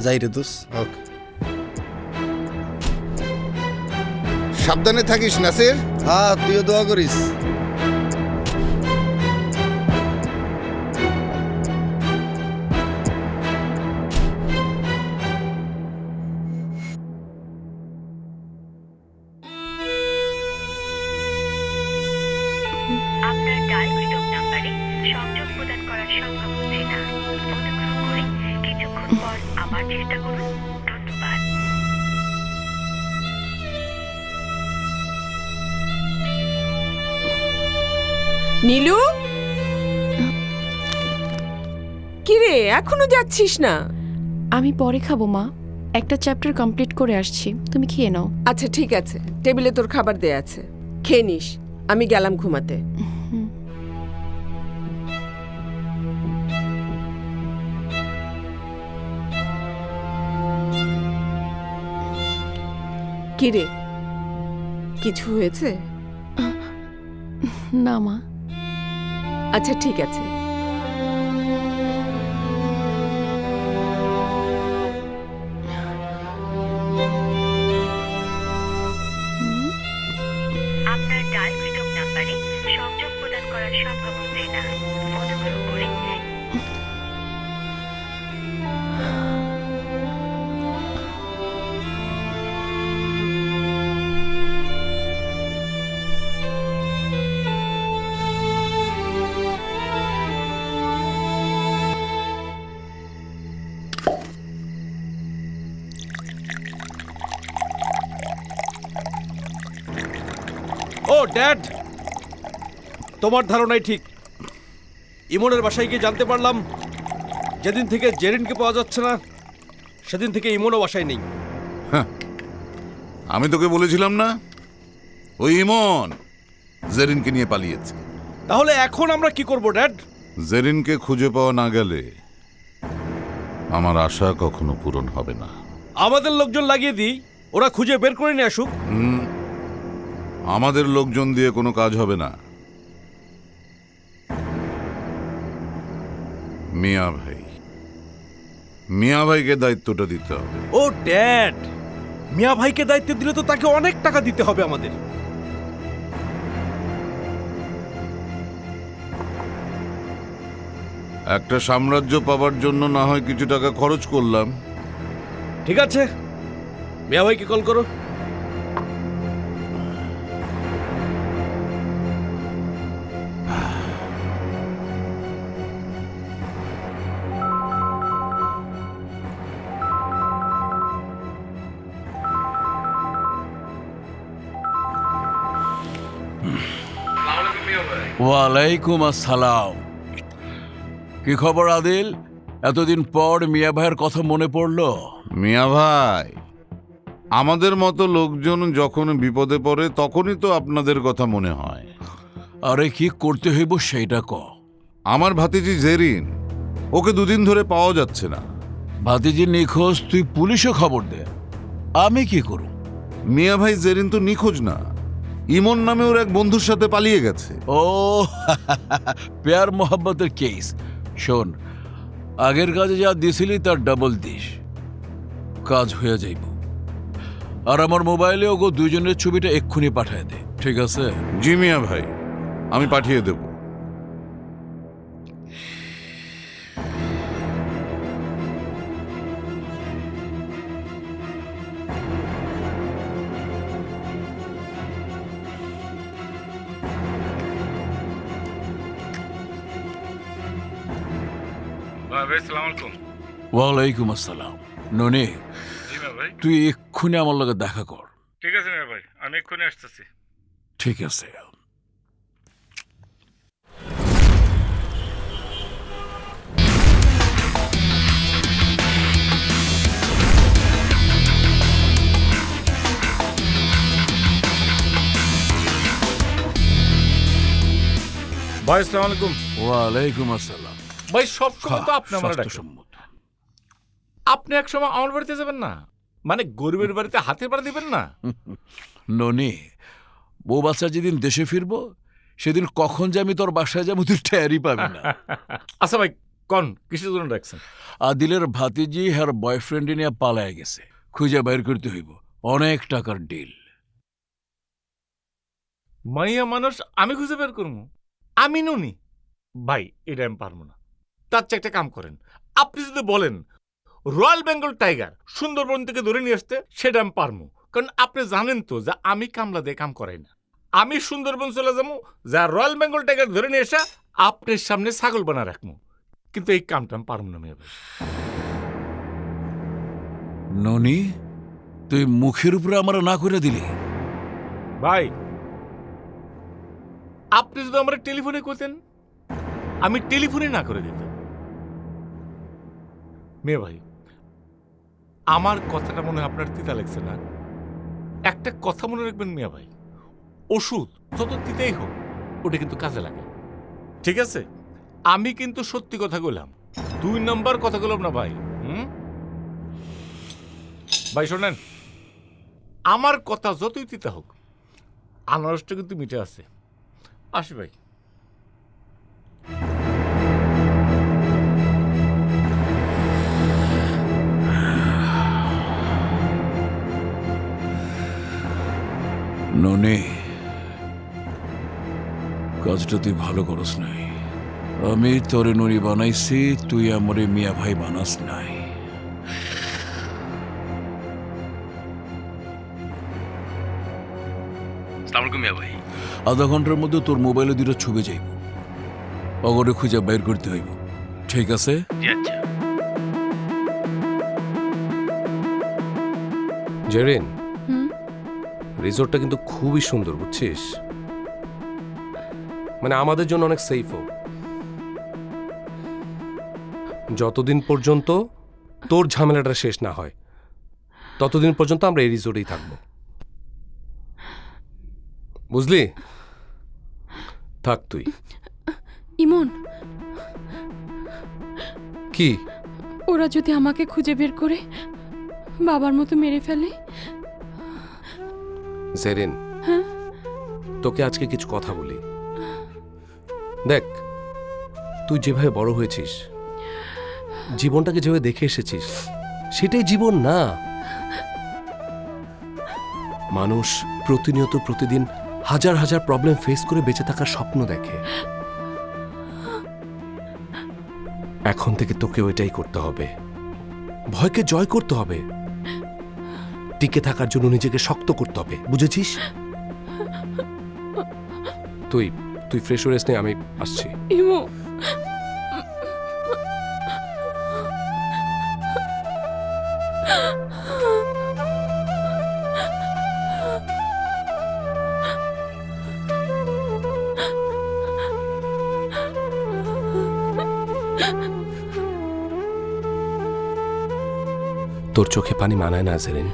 যাই রে দোস। ওকে, সাবধানে থাকিস নাসির। হ্যাঁ, তুইও দোয়া করিস। আপনার ডায়ালকৃত নাম্বারে সংযোগ প্রদান করা সম্ভব হচ্ছে না। অনুগ্রহ করে কিছুক্ষণ পর আবার চেষ্টা করুন। ধন্যবাদ। নীলু, কিরে এখনো যাচ্ছিস না? আমি পরে খাবো মা, একটা চ্যাপ্টার কমপ্লিট করে আসছি, তুমি খেয়ে নাও। আচ্ছা ঠিক আছে, টেবিলে তোর খাবার দেয়া আছে, খেয়ে নিস। আমি গেলাম ঘুমাতে। কিরে, কিছু হয়েছে? না মা। আচ্ছা ঠিক আছে। আপনার ডায়ালকৃত নাম্বারে সংযোগ প্রদান করা সম্ভব হচ্ছে না। অনুগ্রহ করে ও ড্যাড, তোমার ধারণাই ঠিক। ইমনের বাসায় গিয়ে জানতে পারলাম যেদিন থেকে জেরিনকে পাওয়া যাচ্ছে না সেদিন থেকে ইমনও বাসায় নেই। আমি তোকে বলেছিলাম না, ওই ইমন জেরিনকে নিয়ে পালিয়েছে। তাহলে এখন আমরা কি করব ড্যাড? জেরিনকে খুঁজে পাওয়া না গেলে আমার আশা কখনো পূরণ হবে না। আমাদের লোকজন লাগিয়ে দিই, ওরা খুঁজে বের করে নিয়ে আসুক। আমাদের লোকজন দিয়ে কোনো কাজ হবে না। মিয়া ভাইকে দায়িত্বটা দিতে হবে। ও ড্যাড, মিয়া ভাইকে দায়িত্ব দিলে তো তাকে অনেক টাকা দিতে হবে আমাদের। একটা সাম্রাজ্য পাবার জন্য না হয় কিছু টাকা খরচ করলাম। ঠিক আছে, মিয়া ভাইকে কল করো। ওয়ালাইকুম আসসালাম। কি খবর আদিল? এতদিন পর মিয়া ভাইয়ের কথা মনে পড়লো? মিয়া ভাই, আমাদের মতো লোকজন যখন বিপদে পড়ে তখনই তো আপনাদের কথা মনে হয়। আরে কি করতে হইব সেইটা ক। আমার ভাতিজি জেরিন, ওকে দুদিন ধরে পাওয়া যাচ্ছে না। ভাতিজি নিখোঁজ, তুই পুলিশে খবর দে। আমি কি করব? মিয়া ভাই, জেরিন তো নিখোঁজ না, ইমন নামে ওর এক বন্ধুর সাথে পালিয়ে গেছে। ও প্যার মোহাম্মতের কেস। শোন, আগের কাজে যা দিছিলি তার ডাবল দিস, কাজ হয়ে যাইব। আর আমার মোবাইলে ওগো দুইজনের ছবিটা এক্ষুনি পাঠায় দে, ঠিক আছে? জি মিয়া ভাই, আমি পাঠিয়ে দেব। ওয়ালাইকুম আসসালাম। ননি, তুই এক্ষুনি আমার লগে দেখা কর। ঠিক আছে মিয়া ভাই, আমি এক্ষুনি আসতেছি। ঠিক আছে। ভাই আসসালামু আলাইকুম। ওয়ালাইকুম আসসালাম। ভাই সব সময় তো আপনি আমার স্বাস্থ্যসম্মত। আপনি এক সময় আমার বাড়িতে যাবেন না, মানে গরিবের বাড়িতে হাতের পাড়া দিবেন না। ননি, বউ বাচ্চা যেদিন দেশে ফিরবো সেদিন কখন যে আমি তোর বাসায় যাবো তুই টেরই পাবি না। আচ্ছা ভাই কন কিসের জন্য ডাকছেন? আদিলের ভাতিজি আর বয়ফ্রেন্ড নিয়ে পালায় গেছে, খুঁজে বাইর করতে হইব, অনেক টাকার ডিল। মাইয়া মানুষ আমি খুঁজে বের করবো? আমি নুনি? ভাই এটা আমি পারবো না। তার চেয়ে একটা কাম করেন, আপনি যদি বলেন রয়্যাল বেঙ্গল টাইগার সুন্দরবন থেকে ধরে নিয়ে আসতে, সেটা আমি পারবো। কারণ আপনি জানেন তো যে আমি কামলা দিয়ে কাম করাই না। আমি সুন্দরবন চলে যাবো, যা রয়্যাল বেঙ্গল টাইগার ধরে নিয়ে আসা আপনার সামনে ছাগল বানা রাখবো। কিন্তু এই কামটা আমি পারবো না মেয়ে ভাই। ননি, তুই মুখের উপরে আমার না করে দিলি। ভাই আপনি যদি আমার টেলিফোনে করতেন, আমি টেলিফোনে না করে দিতাম। মেয়ে ভাই, আমার কথাটা মনে হয় আপনার তিতা লাগছে না? একটা কথা মনে রাখবেন মিয়া ভাই, ওষুধ যত তিতাই হোক ওটা কিন্তু কাজে লাগে, ঠিক আছে? আমি কিন্তু সত্যি কথা বললাম, 2 নম্বর কথা বললাম না ভাই। ভাই শোনেন, আমার কথা যতই তিতা হোক আনারসটা কিন্তু মিঠে আছে। আসি ভাই। ননি, কাজটা তুই ভালো করস নাই। আমি তোরে ননি বানাইছি, তুই আমরে মিয়া ভাই বানাস নাই। ভাই আধা ঘন্টার মধ্যে তোর মোবাইলে 2টা ছবি যাইব, অগরে খুঁজে বাইর করতে হইব, ঠিক আছে? আচ্ছা। জেরিন, রিসোর্টটা কিন্তু খুবই সুন্দর, বুঝছিস? মানে আমাদের জন্য অনেক সেফও। যতদিন পর্যন্ত তোর ঝামেলাটা শেষ না হয় ততদিন পর্যন্ত আমরা এই রিসোর্টেই থাকবো, বুঝলি? থাক তুই। ইমন, কি? ওরা যদি আমাকে খুঁজে বের করে বাবার মতো মেরে ফেলে? জেরিন, হ্যাঁ? তোকে আজকে কিছু কথা বলি। দেখ, তুই যেভাবে বড় হয়েছিস, জীবনটাকে যেভাবে দেখে এসেছিস, সেটাই জীবন না। মানুষ প্রতিনিয়ত প্রতিদিন হাজার হাজার প্রবলেম ফেস করে বেঁচে থাকার স্বপ্ন দেখে। এখন থেকে তোকে ওইটাই করতে হবে, ভয়কে জয় করতে হবে, টিকে থাকার জন্য নিজেকে শক্ত করতে হবে, বুঝেছিস? তুই তুই ফ্রেশ হয়ে নে, আমি আসছি। ইমো, তোর চোখে পানি মানায় না জেরিন।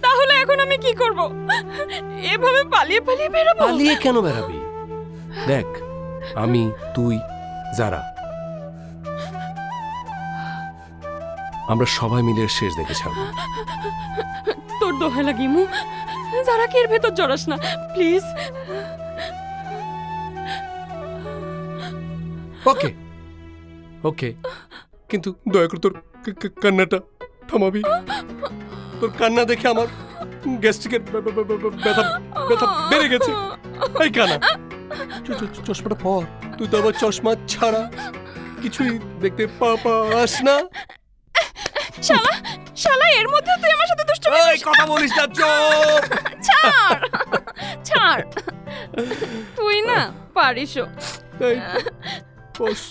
তাহলে এখন আমি কি করব? এভাবে পালিয়ে পালিয়ে বেরোবো? পালিয়ে কেন বেরাবি? দেখ, আমি, তুই, যারা, আমরা সবাই মিলে এর শেষ দেখে ছাড়বো। তোর দোহাই লাগে ইমু, যারা কি এর ভেতর জড়াস না প্লিজ। ওকে ওকে, কিন্তু দয়া করে তোর কান্নাটা থামাবি। তোর কান্না দেখে আমার গ্যাস্ট্রিকের ব্যথা ব্যথা বেড়ে গেছে। এই কানা, চশমাটা পর, তুই তো আবার চশমা ছাড়া কিছুই দেখতে পাস না। শালা শালা, এর মধ্যে তুই আমার সাথে দুষ্টুমি করিস? কথা বলিস না, চুপ। ছাড় ছাড়, তুই না পারিসও। বস,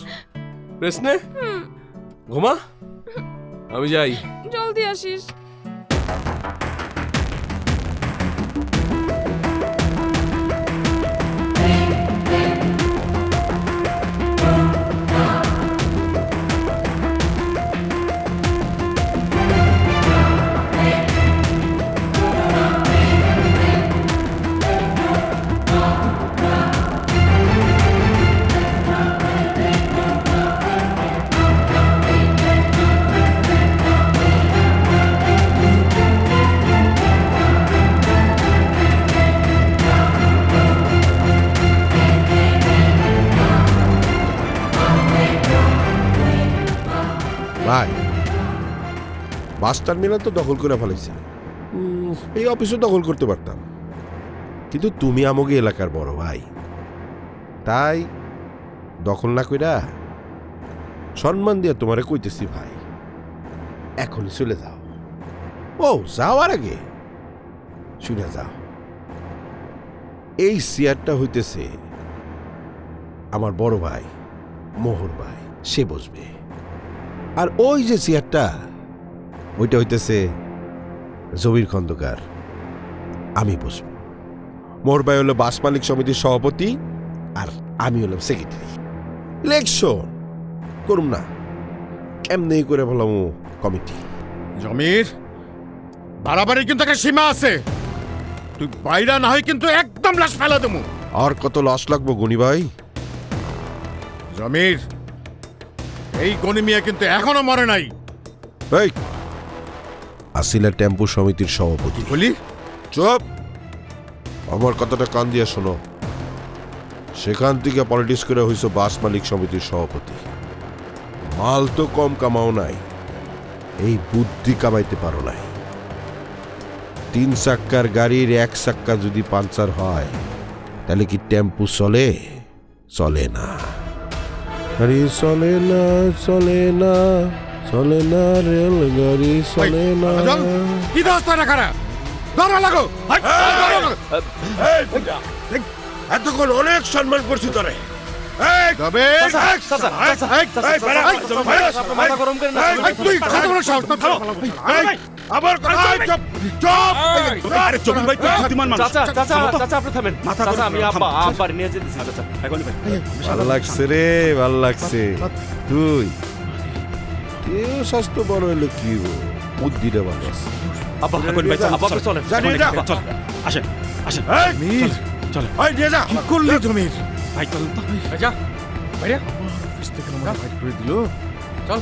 রেস্ট নে, ঘুমা, আমি যাই। জলদি আসিস। বাস টার্মিনাল তো দখল করে ফেলেছি, এই অফিসও দখল করতে পারতাম, কিন্তু তুমি আমাকে এলাকার বড় ভাই, তাই দখল না কইরা সম্মান দিয়ে তোমারে কইতেছি ভাই, এখনই চলে যাও। ও যাওয়ার আগে শুনে যাও, এই চেয়ারটা হইতেছে আমার বড় ভাই মোহর ভাই, সে বসবে। আর ওই যে চেয়ারটা, ওইটা হইতেছে জমির খন্দকার, আমি বসব। মোহর ভাই হলো বাস মালিক সমিতির সভাপতি, আর আমি হলাম সেক্রেটারি। ইলেকশন করুম না, কেমনি করে বললাম কমিটি। জমির বাড়াবাড়ি কিন্তু একটা সীমা আছে, তুই বাইরা না হয় কিন্তু একদম লাশ ফেলা দেবো। আর কত লস লাগবো গনি ভাই? জমির এই গনি মিয়া কিন্তু এখনো মরে নাই। এই আসিলা টেম্পু সমিতির সভাপতি। বলি চুপ, আমার কথাটা কান দিয়ে শোনো। সেখান থেকে পলিটিক্স করে হইছো বাস মালিক সমিতির সভাপতি। মাল তো কম কামাও নাই, এই বুদ্ধি কামাইতে পারো নাই। 3 চাক্কার গাড়ির 1 চাক্কা যদি পাঞ্চার হয়, তাহলে কি টেম্পু চলে? চলে না। গাড়ি চলে না, চলে না, চলে না, রেল গাড়ি চলে না। কি দোস্তা না খারা ধরা লাগো। এতক্ষণ অনেক সম্মান করছি তোরে। ভালো লাগছে রে, ভালো লাগছে। তুই কেউ স্বাস্থ্য বড় হইলে কি বুদ্ধিটা ভালো আছে। আসেন আসেন চল নিয়ে যা। কি করলি জমির? ভাই চল তো যা বাইরে অফিস থেকে আমার বাইর করে দিল। চল।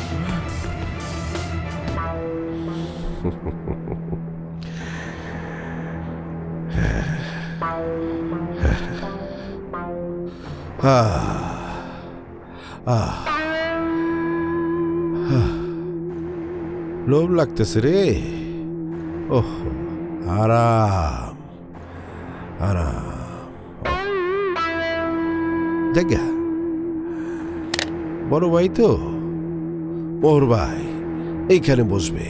লোভ লাগতেছে রে। ওহ, আরাম আরাম। জায়গা বড় ভাই তো, ওর ভাই এইখানে বসবে।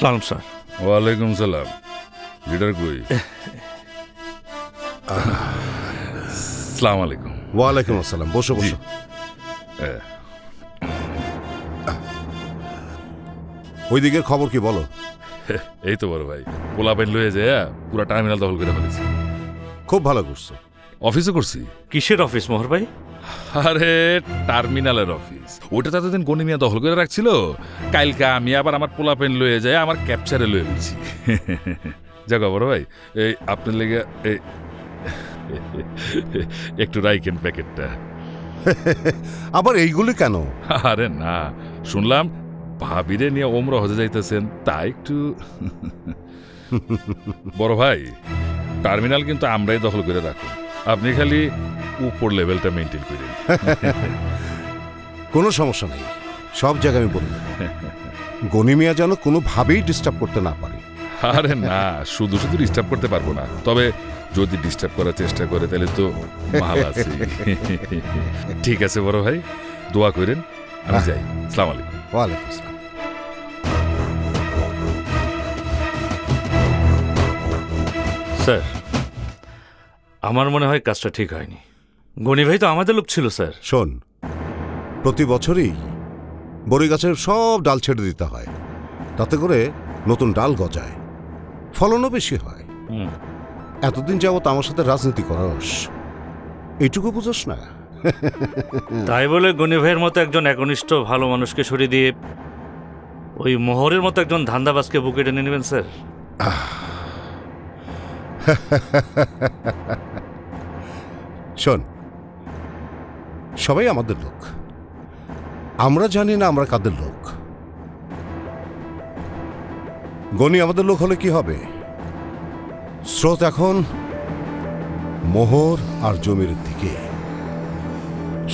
সালাম স্যার। ওয়ালাইকুম সালাম। লিডার কই? আসসালামু আলাইকুম। ওয়ালাইকুম আসসালাম। বসো বসো। ওই দিকের খবর কি বলো? এই তো বড় ভাই, পোলাপাইন লয়ে যায় পুরা টার্মিনাল দখল করে ফেলেছি। খুব ভালো করছো। অফিসে করছি। কিসের অফিস মোহর ভাই? আরে টার্মিনালের অফিস। ওটা তো এতদিন গনি মিয়া দখল করে রাখছিল। কালকে আমি আবার আমার পোলাপেন লয়ে যায় আমার ক্যাপচারে লয়ে নিয়েছি। যাক বড় ভাই, এই আপনার লেগে একটু রাইকেন প্যাকেটটা। আবার এইগুলি কেন? আরে না, শুনলাম ভাবিরে নিয়ে ওমরা হজে যাইতেছেন, তাই একটু। বড় ভাই, টার্মিনাল কিন্তু আমরাই দখল করে রাখুন, আপনি খালি উপর লেভেলটা মেনটেন করেন। কোনো সমস্যা নেই, সব জায়গায় আমি বলবো। গনি মিয়া যেন কোনোভাবেই ডিস্টার্ব করতে না পারে। আরে না, শুধু শুধু ডিস্টার্ব করতে পারবো না, তবে যদি ডিস্টার্ব করার চেষ্টা করে তাহলে তো মাল আছে। ঠিক আছে বড় ভাই, দোয়া করেন, আমি যাই। আসসালামু আলাইকুম। ওয়ালাইকুম আসসালাম। স্যার, আমার মনে হয় কাজটা ঠিক হয়নি। গনি ভাই তো আমাদের লোক ছিল স্যার। শোন, প্রতি বছরই বড়ি গাছের সব ডাল ছেড়ে দিতে হয়, তাতে করে নতুন ডাল গজায়, ফলনও বেশি হয়। এতদিন যাবত আমার সাথে রাজনীতি করস, এইটুকু বুঝোস না? তাই বলে গনি ভাইয়ের মতো একজন একনিষ্ঠ ভালো মানুষকে সরিয়ে দিয়ে ওই মোহরের মতো একজন ধান্দাবাজকে বুকে টেনে নেবেন স্যার? শোন, সবাই আমাদের লোক, আমরা জানি না আমরা কাদের লোক। গনি আমাদের লোক হলে কি হবে? স্রোত এখন মোহর আর জমির দিকে।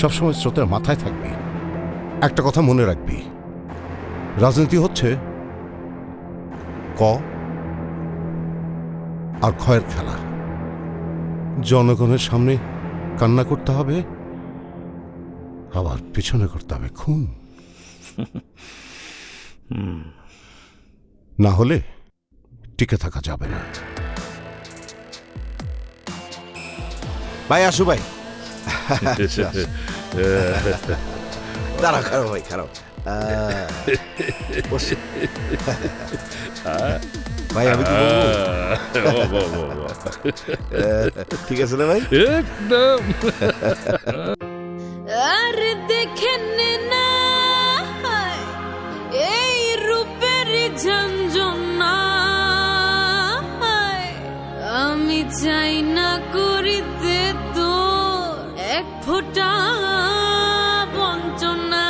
সবসময় স্রোতের মাথায় থাকবি। একটা কথা মনে রাখবি, রাজনীতি হচ্ছে ক আর ক্ষয়ের খেলা। জনগণের সামনে কান্না করতে হবে, আবার পিছনে করতে হবে খুন। না হলে টিকে থাকা যাবে না। ভাই আসো ভাই। দাঁড়াও, খারাপ ভাই, খারাপ। ভাই আমি ঠিক আছে না ভাই? একদম। আর দেখেন না এই রূপের ঝঞ্ঝনা, আমি চাই না করিতে তো এক ফোঁটা বঞ্চনা।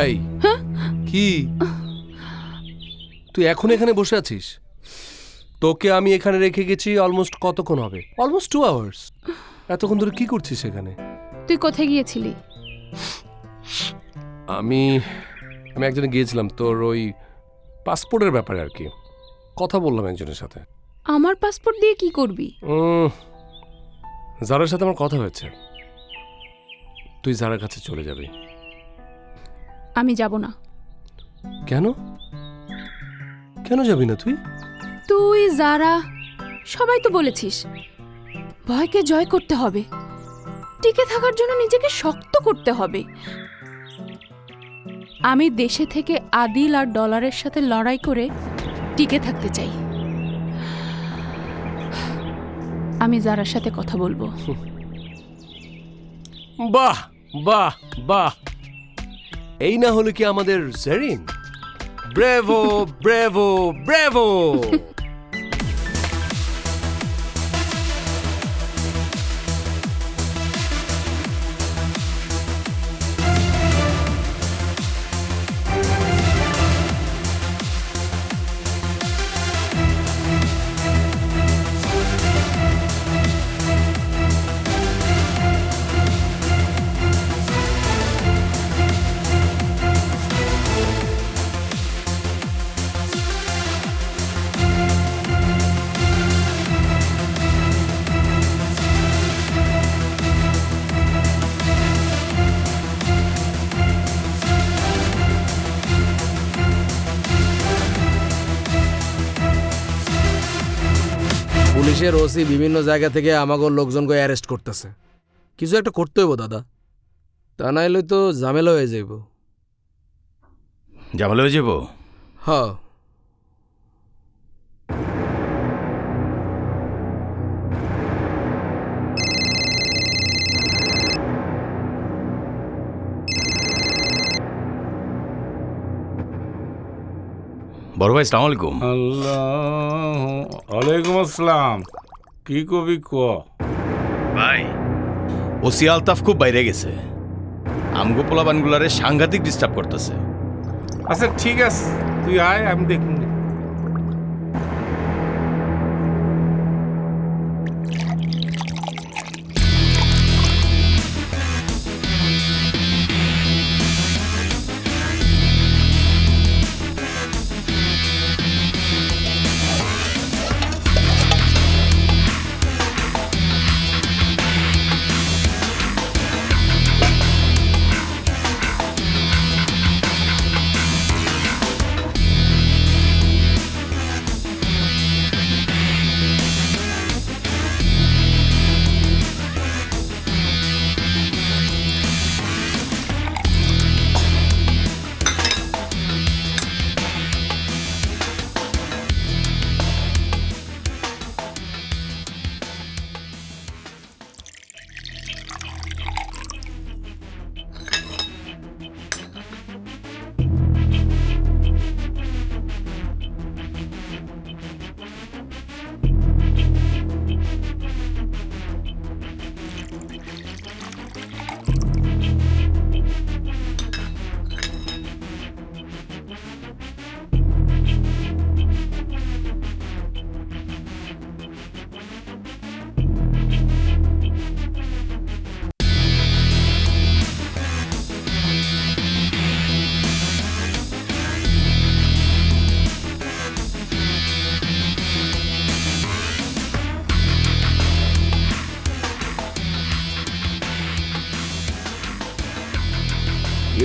এই কি তুই এখন এখানে বসে আছিস? তোকে আমি এখানে রেখে গেছি অলমোস্ট কতক্ষণ হবে? Almost 2 hours. এতক্ষণ ধরে কি করছিস এখানে? তুই কোথায় গিয়েছিলি? আমি একজনে গিয়েছিলাম তোর ওই পাসপোর্টের ব্যাপারে আর কি। কথা বললাম একজনের সাথে। আমার পাসপোর্ট দিয়ে কি করবি? জারার সাথে আমার কথা হয়েছে, তুই জারার কাছে চলে যাবি। আমি যাব না। কেন কেন যাবি না তুই? তুই যারা সবাই তো বলেছিস ভয়কে জয় করতে হবে, টিকে থাকার জন্য নিজেকে শক্ত করতে হবে। আমি দেশে থেকে আদিল আর ডলারের সাথে লড়াই করে টিকে থাকতে চাই। আমি যারার সাথে কথা বলবো। বাহ বাহ বাহ, এই না হলে কি আমাদের জেরিন? Bravo bravo bravo. পুলিশের ওসি বিভিন্ন জায়গা থেকে আমাকে লোকজনকে অ্যারেস্ট করতেছে। কিছু একটা করতে হইব দাদা, তা নাইলে তো ঝামেলা হয়ে যাইব। ঝামেলা হয়ে যাব? হ্যাঁ। বড় ভাই আসসালামু আলাইকুম। আল্লাহ ওয়ালাইকুম আসসালাম। কি কবি ক ভাই, ওসি আলতাফ খুব বাইরে গেছে, আমগো পোলাবানগুলারে সাংঘাতিক ডিস্টার্ব করতেছে। আচ্ছা ঠিক আছে, তুই আয়, আমি দেখুন।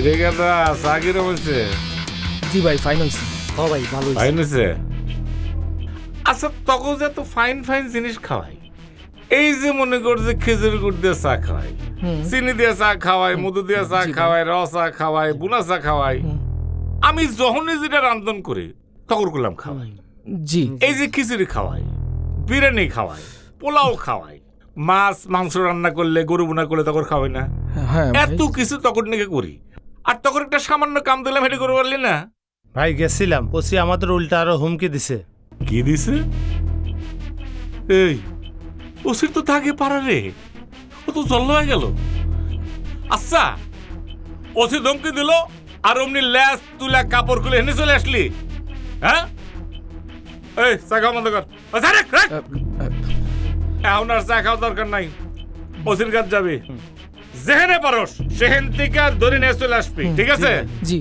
কিরে গাদা, চা কিরম হয়েছে? জি ভাই, ফাইন হয়েছে। হ্যাঁ ভাই, ভালো ফাইন হয়েছে। আচ্ছা তখন যে এত ফাইন ফাইন জিনিস খাওয়াই, এই যে মনে কর যে খেজুর গুড় দিয়ে চা খাওয়াই, চিনি দিয়ে চা খাওয়াই, মধু দিয়ে চা খাওয়াই, র চা খাওয়াই, বুনা চা খাওয়াই, আমি যখনই যেটা রান্ধন করি তখন করলাম খাওয়াই। জি। এই যে খিচুড়ি খাওয়াই, বিরিয়ানি খাওয়াই, পোলাও খাওয়াই, মাছ মাংস রান্না করলে, গরু বোনা করলে তখন খাওয়াই না? এত কিছু তখন নাকি করি, আর তখন একটা সামান্য কাম দিলাম হেঁটে করে পারলি না? ভাই গেছিলাম, ওসি আমাদের উল্টা আরো হুমকি দিছে। কি দিছে? এই ওসির তো থাকে পারা রে, ও তো জল হয়ে গেল। আচ্ছা বাচ্চা ওসি ধমকি দিল আর অমনি ল্যাস তুলে কাপড় খুলে এনে চলে আসলি হ্যাঁ এই চা খাওয়া বন্ধ কর এখন আর চা খাওয়া দরকার নাই ওসির কাছে যাবি যেখানে পারস সেখান থেকে ধরে নিয়ে চলে আসবি ঠিক আছে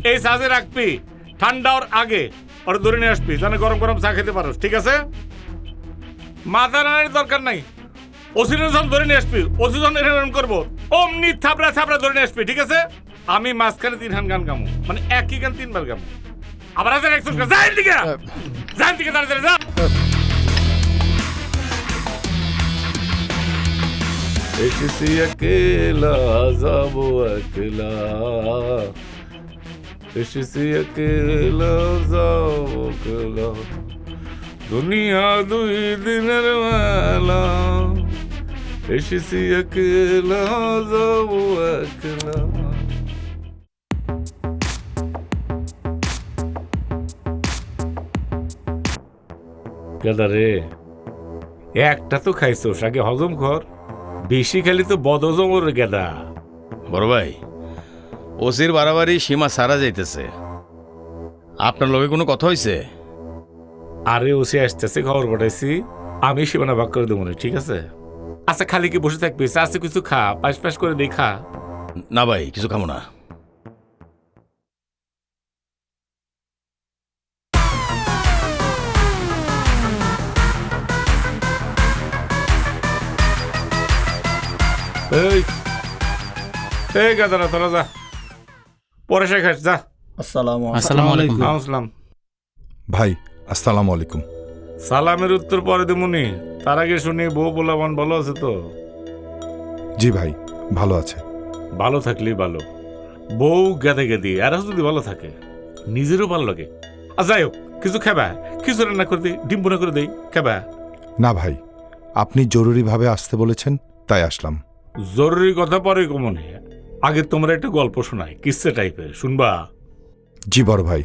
এই সাজে রাখবি ঠান্ডার আগে ওর ধরে নিয়ে আসবি যেন গরম গরম চা খেতে পারস ঠিক আছে মাথা নাড়ার দরকার নাই ওসির যখন ধরে নিয়ে আসবি ওসি যখন এরকম করবো অমনি থাপড়া থাপড়া ধরে নিয়ে আসবি ঠিক আছে আমি মাঝখানে 3 হান গান গামু মানে একই গান 3 বার গামু আবার আছে 100 গান যাই দিকে যাই দিকে তাড়াতাড়ি যা এসেছি अकेला যাবো একলা এসেছি अकेला যাবো একলা দুনিয়া 2 দিনের মেলা এসেছি अकेला যাবো একলা গাদারে একটা তো খাইছোস আগে হজম কর বেশি খালি তো বদহজম ওর গেদা বড় ভাই ওসির বাড়াবাড়ি সীমা সারা যাইতেছে আপনার লগে কোনো কথা হইছে আরে ওসি আসতেছে খবর পাঠাইছি আমি সীমানা ভাগ করে দেবো ঠিক আছে আচ্ছা খালি কি বসে থাকবি আছে কিছু খা পাশ পাশ করে দেই খা না ভাই কিছু খাবো না এই গাদারা তোরা যা পরে সে খাস যা আসসালামু আলাইকুম আসসালাম ভাই আসসালামু আলাইকুম সালামের উত্তর পরে দেবুনি তার আগে শুনি বউ পোলাবান ভালো আছে তো জি ভাই ভালো আছে ভালো থাকলেই ভালো বউ গেদে গেদি আর যদি ভালো থাকে নিজেরও ভালো লাগে আর যাই হোক কিছু খাবা কিছু রান্না করে দিই ডিম বোনা করে দিই খাবা না ভাই আপনি জরুরিভাবে আসতে বলেছেন তাই আসলাম জরুরি কথা পরে কমনে আগে তোমরা একটা গল্প শোনাই কিসে টাইপের শুনবা জি বড় ভাই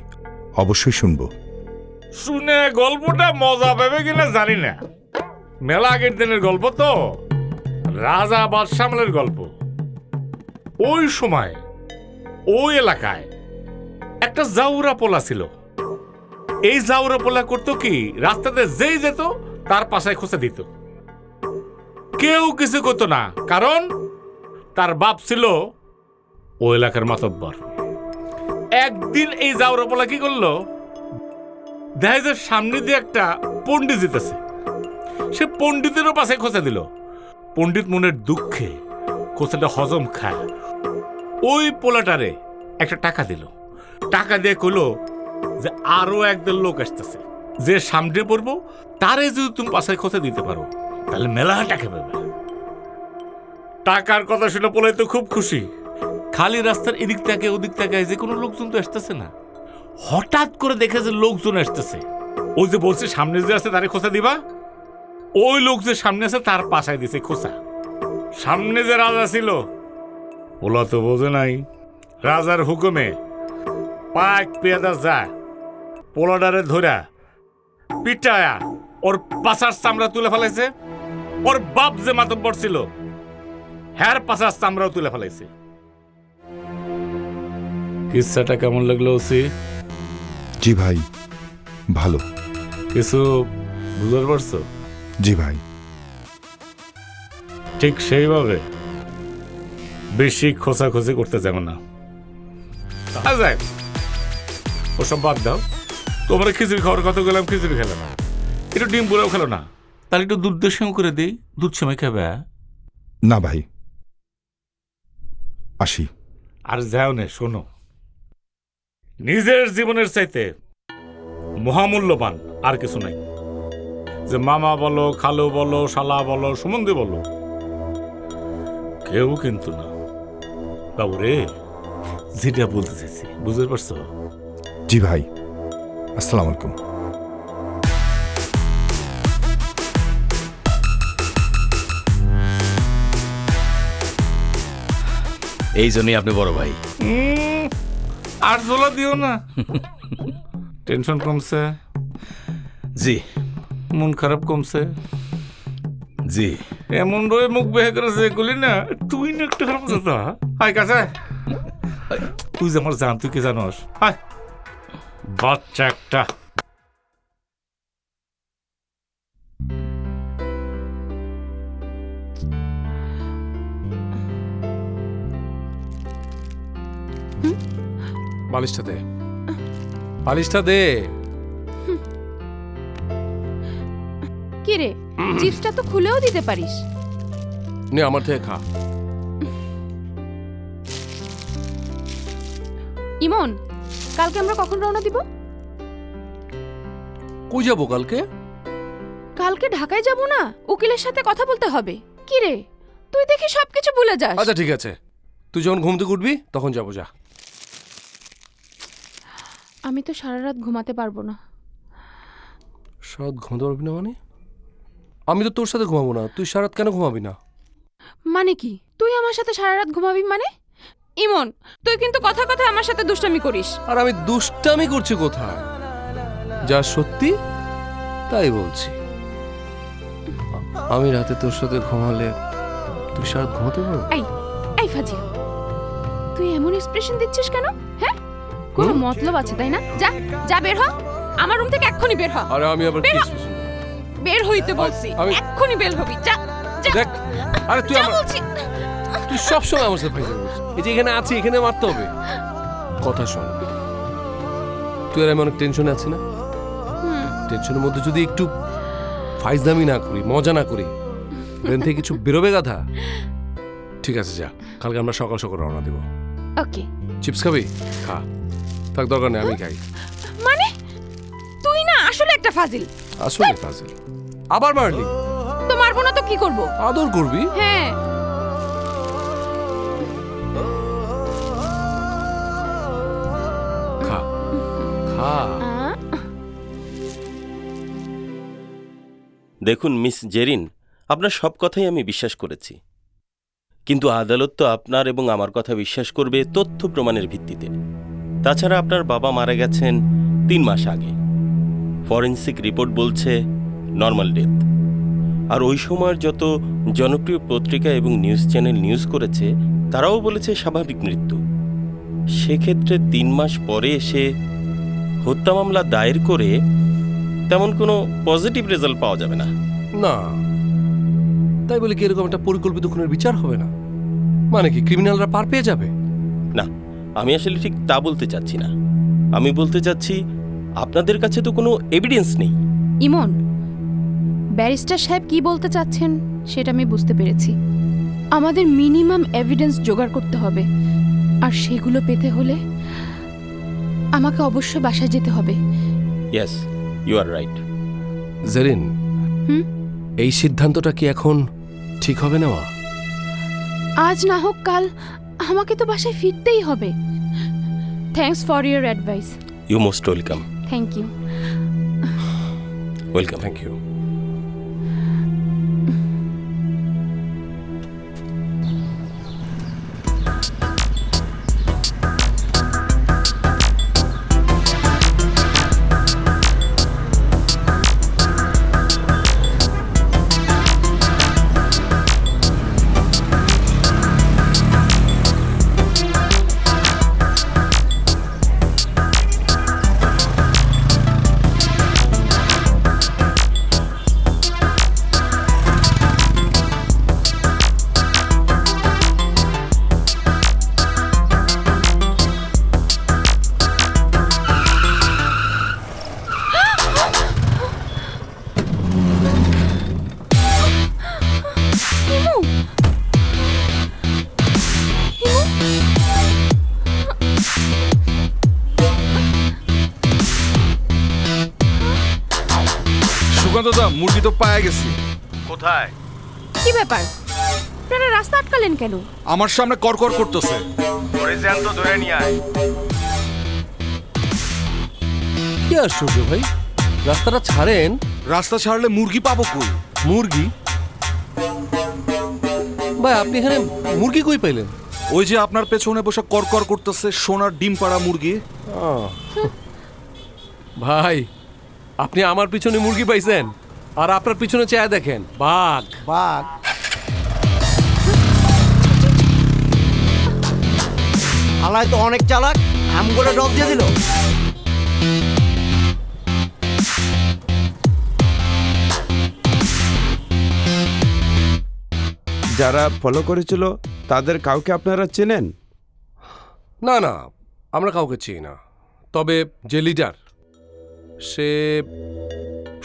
অবশ্যই শুনবো শুনে গল্পটা মজা পাবে কিনা জানি না মেলা আগের দিনের গল্প তো রাজা বাদশামলের গল্প ওই সময় ওই এলাকায় একটা জাউরা পোলা ছিল এই জাউরা পোলা করতো কি রাস্তাতে যেই যেত তার পাশায় খোঁচা দিত কেউ কিছু করতো না কারণ তার বাপ ছিল ও এলাকার মাতব্বর একদিন এই জাউরা পোলা কি করলো দেখা যায় সামনে দিয়ে একটা পণ্ডিত যেতেছে সে পণ্ডিতেরও পাশে খোঁচা দিল পণ্ডিত মনের দুঃখে খোঁচাটা হজম খায় ওই পোলাটারে একটা টাকা দিল টাকা দিয়ে কইলো যে আরো একদল লোক আসতেছে যে সামনে পড়বো তারে যদি তুমি পাশে খোঁচা দিতে পারো তাহলে মেলা টাকা পাবে টাকার কথা শুনে পোলাই তো খুব খুশি খালি রাস্তার এদিক থেকে ওদিক থেকে যে কোনো লোকজন তো আসতেছে না হঠাৎ করে দেখে যে লোকজন আসতেছে ওই যে বলছে সামনে যে আছে তারে খোঁচা দিবা ওই লোক যে সামনে আছে তার পাশায় দিছে খোঁচা সামনে যে রাজা ছিল ওলা তো বোঝে নাই রাজার হুকুমে পাক পেয়াদা যা পোলাডারে ধরা পিটায়া ওর পাশার চামড়া তুলে ফেলাইছে ওর বাপ যে মাতব্বর ছিল হ্যার পাশার চামড়াও তুলে ফেলাইছে কিচ্ছাটা কেমন লাগলো ওসি জি ভাই ভালো কিছু বুঝতে পারছো জি ভাই ঠিক সেইভাবে বেশি খোঁচাখোঁচি করতে যাবে না যাই ওসব বাদ দাও তোমরা খিচুড়ি খাওয়ার কথা গেলাম খিচুড়ি খেলে না একটু ডিম পুরাও খেলো না তাহলে একটু দুধ সেম করে দিই দুধ সেমাই খাবে না ভাই আসি আর যাও নে শোনো নিজের জীবনের চাইতে মহামূল্যবান আর কিছু নাই যে মামা বলো খালু বলো শালা বলো সুমন্দি বলো কেউ কিন্তু না বাবু রে যেটা বলতে চাইছি বুঝতে পারছো জি ভাই আসসালামু আলাইকুম এই জন্যই আপনি বড় ভাই আর জোলা দিও না টেনশন কমছে জি মন খারাপ কমছে জি এমন রয়ে মুখ বেহে করেছে গুলি না, তুই না একটু খারাপ কথা। হাই কাছে তুই যে আমার জান, তুই কে জানোস? হাই বাচ্চা একটা। বালিশটা দে, বালিশটা দে। কি রে, চিপসটা তো খুলেও দিতে পারিস। নে আমার থেকে খা। ইমন, কালকে আমরা কখন রওনা দিব? কই যাবো কালকে? কালকে ঢাকায় যাব না, উকিলের সাথে কথা বলতে হবে। কি রে, তুই দেখি সবকিছু ভুলে যাস। আচ্ছা ঠিক আছে, তুই যখন ঘুম থেকে উঠবি তখন যাবো, যা। আমি তো সারা রাত ঘুমাতে পারবো না। সারা রাত ঘুমাতে পারবি না মানে? আমি তো তোর সাথে ঘুমাবো না, তুই সারা রাত কেন ঘুমাবি না? মানে কি, তুই আমার সাথে সারা রাত ঘুমাবি মানে? ইমন, তুই কিন্তু কথা কথা আমার সাথে দুষ্টামি করিস। আর আমি দুষ্টামি করছি কোথায়? যা সত্যি তাই বলছি। আমি রাতে তোর সাথে ঘুমালে তুই সারা রাত ঘুমাতে পারবি? এই এই ফাজিল, তুই এমন এক্সপ্রেশন দিচ্ছিস কেন? হ্যাঁ, কোনো মতলব আছে তাই না? যা যা, বের হ আমার রুম থেকে, এক্ষুনি বের হ। আরে আমি আবার বের কি হ। বের হইতে বলছি, এক্ষুনি বের হবি। যা যা। দেখ, আরে তুই যা আমার, বলছি। তুই সবসময় আমার সাথে ফাইজলামি করিস। এই যে এখানে আছি, এখানে মারতে হবে। কথা শোন, তুই আর আমি অনেক টেনশনে আছি না? টেনশনের মধ্যে যদি একটু ফাইজলামি না করি, মজা না করি, ব্রেন থেকে কিছু বেরোবে গাধা। ঠিক আছে যা, কালকে আমরা সকাল সকাল রওনা দেব। ওকে। চিপস খাবি? খা, থাক, দরকার নেই, আমি খাই। মানে তুই না আসলে একটা ফাজিল। আসলে ফাজিল? আবার মারলি? তো মারবো না তো কি করব? আদর করবি? হ্যাঁ। খা খা। দেখুন মিস জেরিন, আপনার সব কথাই আমি বিশ্বাস করেছি, কিন্তু আদালত তো আপনার এবং আমার কথা বিশ্বাস করবে তথ্য প্রমাণের ভিত্তিতে। তাছাড়া আপনার বাবা মারা গেছেন 3 মাস আগে। ফরেনসিক রিপোর্ট বলছে নর্মাল ডেথ। আর ওই সময়ের যত জনপ্রিয় পত্রিকা এবং নিউজ চ্যানেল নিউজ করেছে তারাও বলেছে স্বাভাবিক মৃত্যু। সেক্ষেত্রে 3 মাস পরে এসে হত্যা মামলা দায়ের করে তেমন কোনো পজিটিভ রেজাল্ট পাওয়া যাবে না। না, তাই বলে কি এরকম একটা পরিকল্পিত খুনের বিচার হবে না? মানে কি ক্রিমিনালরা পার পেয়ে যাবে? না, আমি আসলে ঠিক তা বলতে চাচ্ছি না। আমি বলতে চাচ্ছি আপনাদের কাছে তো কোনো এভিডেন্স নেই। ইমন, ব্যারিস্টার সাহেব কি বলতে চাচ্ছেন সেটা আমি বুঝতে পেরেছি। আমাদের মিনিমাম এভিডেন্স জোগাড় করতে হবে, আর সেগুলো পেতে হলে আমাকে অবশ্যই বাসায় যেতে হবে। Yes, you are right. Zerin, এই সিদ্ধান্তটা কি এখন ঠিক হবে নেওয়া? আজ না হোক কাল আমাকে তো বাসায় ফিরতেই হবে। Thanks for your advice. You most welcome. Thank you. Welcome. Thank you. দাদা, মুরগি তো পায়ে গেছি। কোথায়? কি ব্যাপার, আপনারা রাস্তা আটকালেন কেন? আমার সামনে করকর করতেছে। ওরে জ্যান্ত ধরে নিয়ে আয়। কি আশ্চর্য ভাই, রাস্তাটা ছাড়েন। রাস্তা ছাড়লে মুরগি পাবো কই? মুরগি? ভাই আপনি এখানে মুরগি কই পাইলেন? ওই যে আপনার পেছনে বসে করকর করতেছে সোনার ডিম পাড়া মুরগি। ভাই আপনি আমার পিছনে মুরগি পাইছেন? আর আপনার পিছনে চেয়ে দেখেন বাঘ। বাঘ? আলাই তো অনেক চালাক, আম করে ডব দিয়ে দিল। যারা ফলো করেছিল তাদের কাউকে আপনারা চেনেন? না না, আমরা কাউকে চিনি না, তবে যে লিডার সে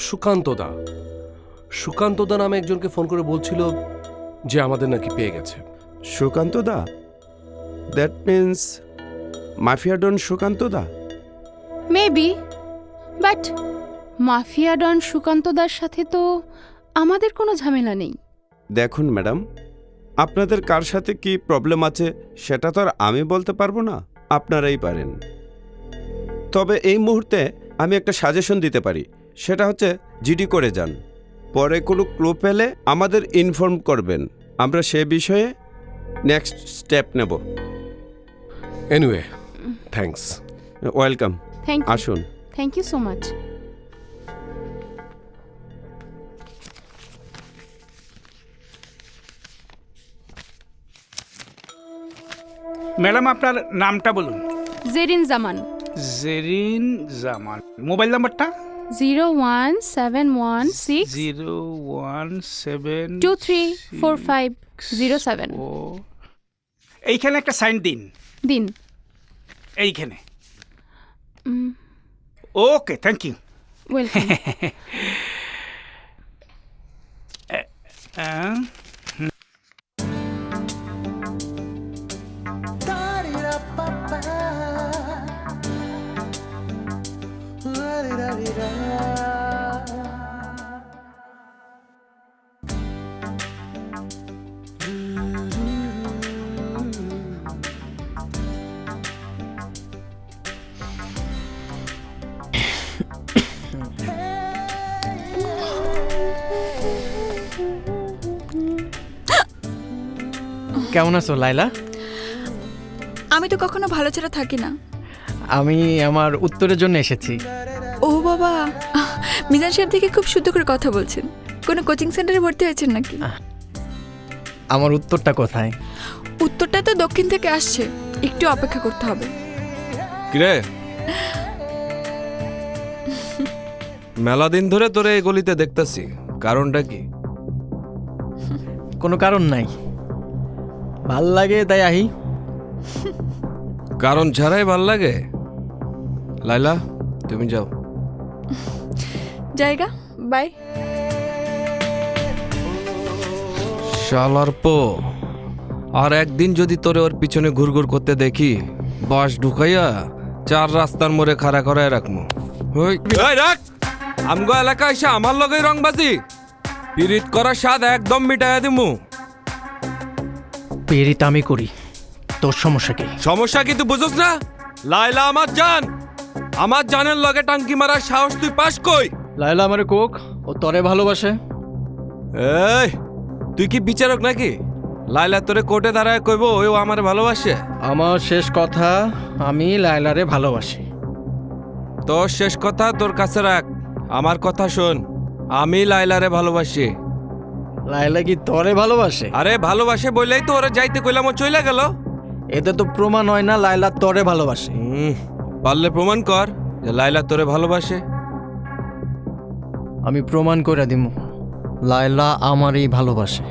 সুকান্তদা। সুকান্তদা নামে একজনকে ফোন করে বলছিল যে আমাদের নাকি পেয়ে গেছে। সুকান্তদা? দ্যাট মিন্স মাফিয়া ডন সুকান্তদা? মেবি, বাট মাফিয়া ডন সুকান্তদার সাথে তো আমাদের কোনো ঝামেলা নেই। দেখুন ম্যাডাম, আপনাদের কার সাথে কি প্রবলেম আছে সেটা তো আর আমি বলতে পারবো না, আপনারাই পারেন। তবে এই মুহূর্তে আমি একটা সাজেশন দিতে পারি, সেটা হচ্ছে জিডি করে যান। পরে কোনো ক্লু পেলে আমাদের ইনফর্ম করবেন, আমরা সে বিষয়ে নেক্সট স্টেপ নেব। Anyway, thanks. Welcome. Thank you. আসুন। Thank you so much. Madam আপনার নামটা বলুন। জেরিন জামান। জেরিন জামান। মোবাইল নাম্বারটা? 01716 017 234507। এইখানে একটা সাইন দিন। দিন। এইখানে। ওকে, থ্যাংক ইউ। ওয়েলকাম। কেমন আছো লাইলা? আমি তো কখনো ভালো ছাড়া থাকি না। আমি আমার উত্তরের জন্য এসেছি। ও বাবা, মিজান সাহেব থেকে খুব শুদ্ধ করে কথা বলছেন। কোনো কোচিং সেন্টারে ভর্তি হয়েছেন নাকি? আমার উত্তরটা কোথায়? উত্তরটা তো দক্ষিণ থেকে আসছে, একটু অপেক্ষা করতে হবে। কিরে, মেলা দিন ধরে তোরে এই গলিতে দেখতেছি, কারণটা কি? কোনো কারণ নাই, ভাল লাগে তাই আহি। কারণ ছাড়াই ভাল লাগে? লাইলা, তুমি যাও। জায়গা বাই। শালার পো, আর একদিন যদি তোরে ওর পিছনে ঘুরঘুর করতে দেখি, বাস ঢুকাইয়া 4 রাস্তার মোড়ে খাড়া করায় রাখবো। রাখ, আমগো এলাকা এসে আমার লগে রংবাজি পিরিত করার স্বাদ একদম মিটাইয়া দিমু। পিরিত আমি করি, তোর সমস্যা কি? সমস্যা কি তুই বুঝছ না? লাইলা আমার জান, আমার জানের লগে টাঙ্কি মারার সাহস তুই পাস কই? লাইলা আমারে কোক, ও তরে ভালোবাসে। এই, তুই কি বিচারক নাকি? লাইলা তোরে কোর্টে দাঁড়ায় কইব ও আমারে ভালোবাসে? আমার শেষ কথা, আমি লাইলারে ভালোবাসি। তোর শেষ কথা তোর কাছে রাখ, আমার কথা শোন। আমি লাইলারে ভালোবাসি। লাইলা কি তোরে ভালোবাসে? আরে ভালোবাসে বললেই তো ওরা যাইতে কইলাম, ও চলে গেল। এতে তো প্রমাণ হয় না লাইলা তোরে ভালোবাসে। পারলে প্রমাণ কর যে লাইলা তোরে ভালোবাসে। আমি প্রমাণ করে দিব, লাইলা আমারই ভালোবাসে।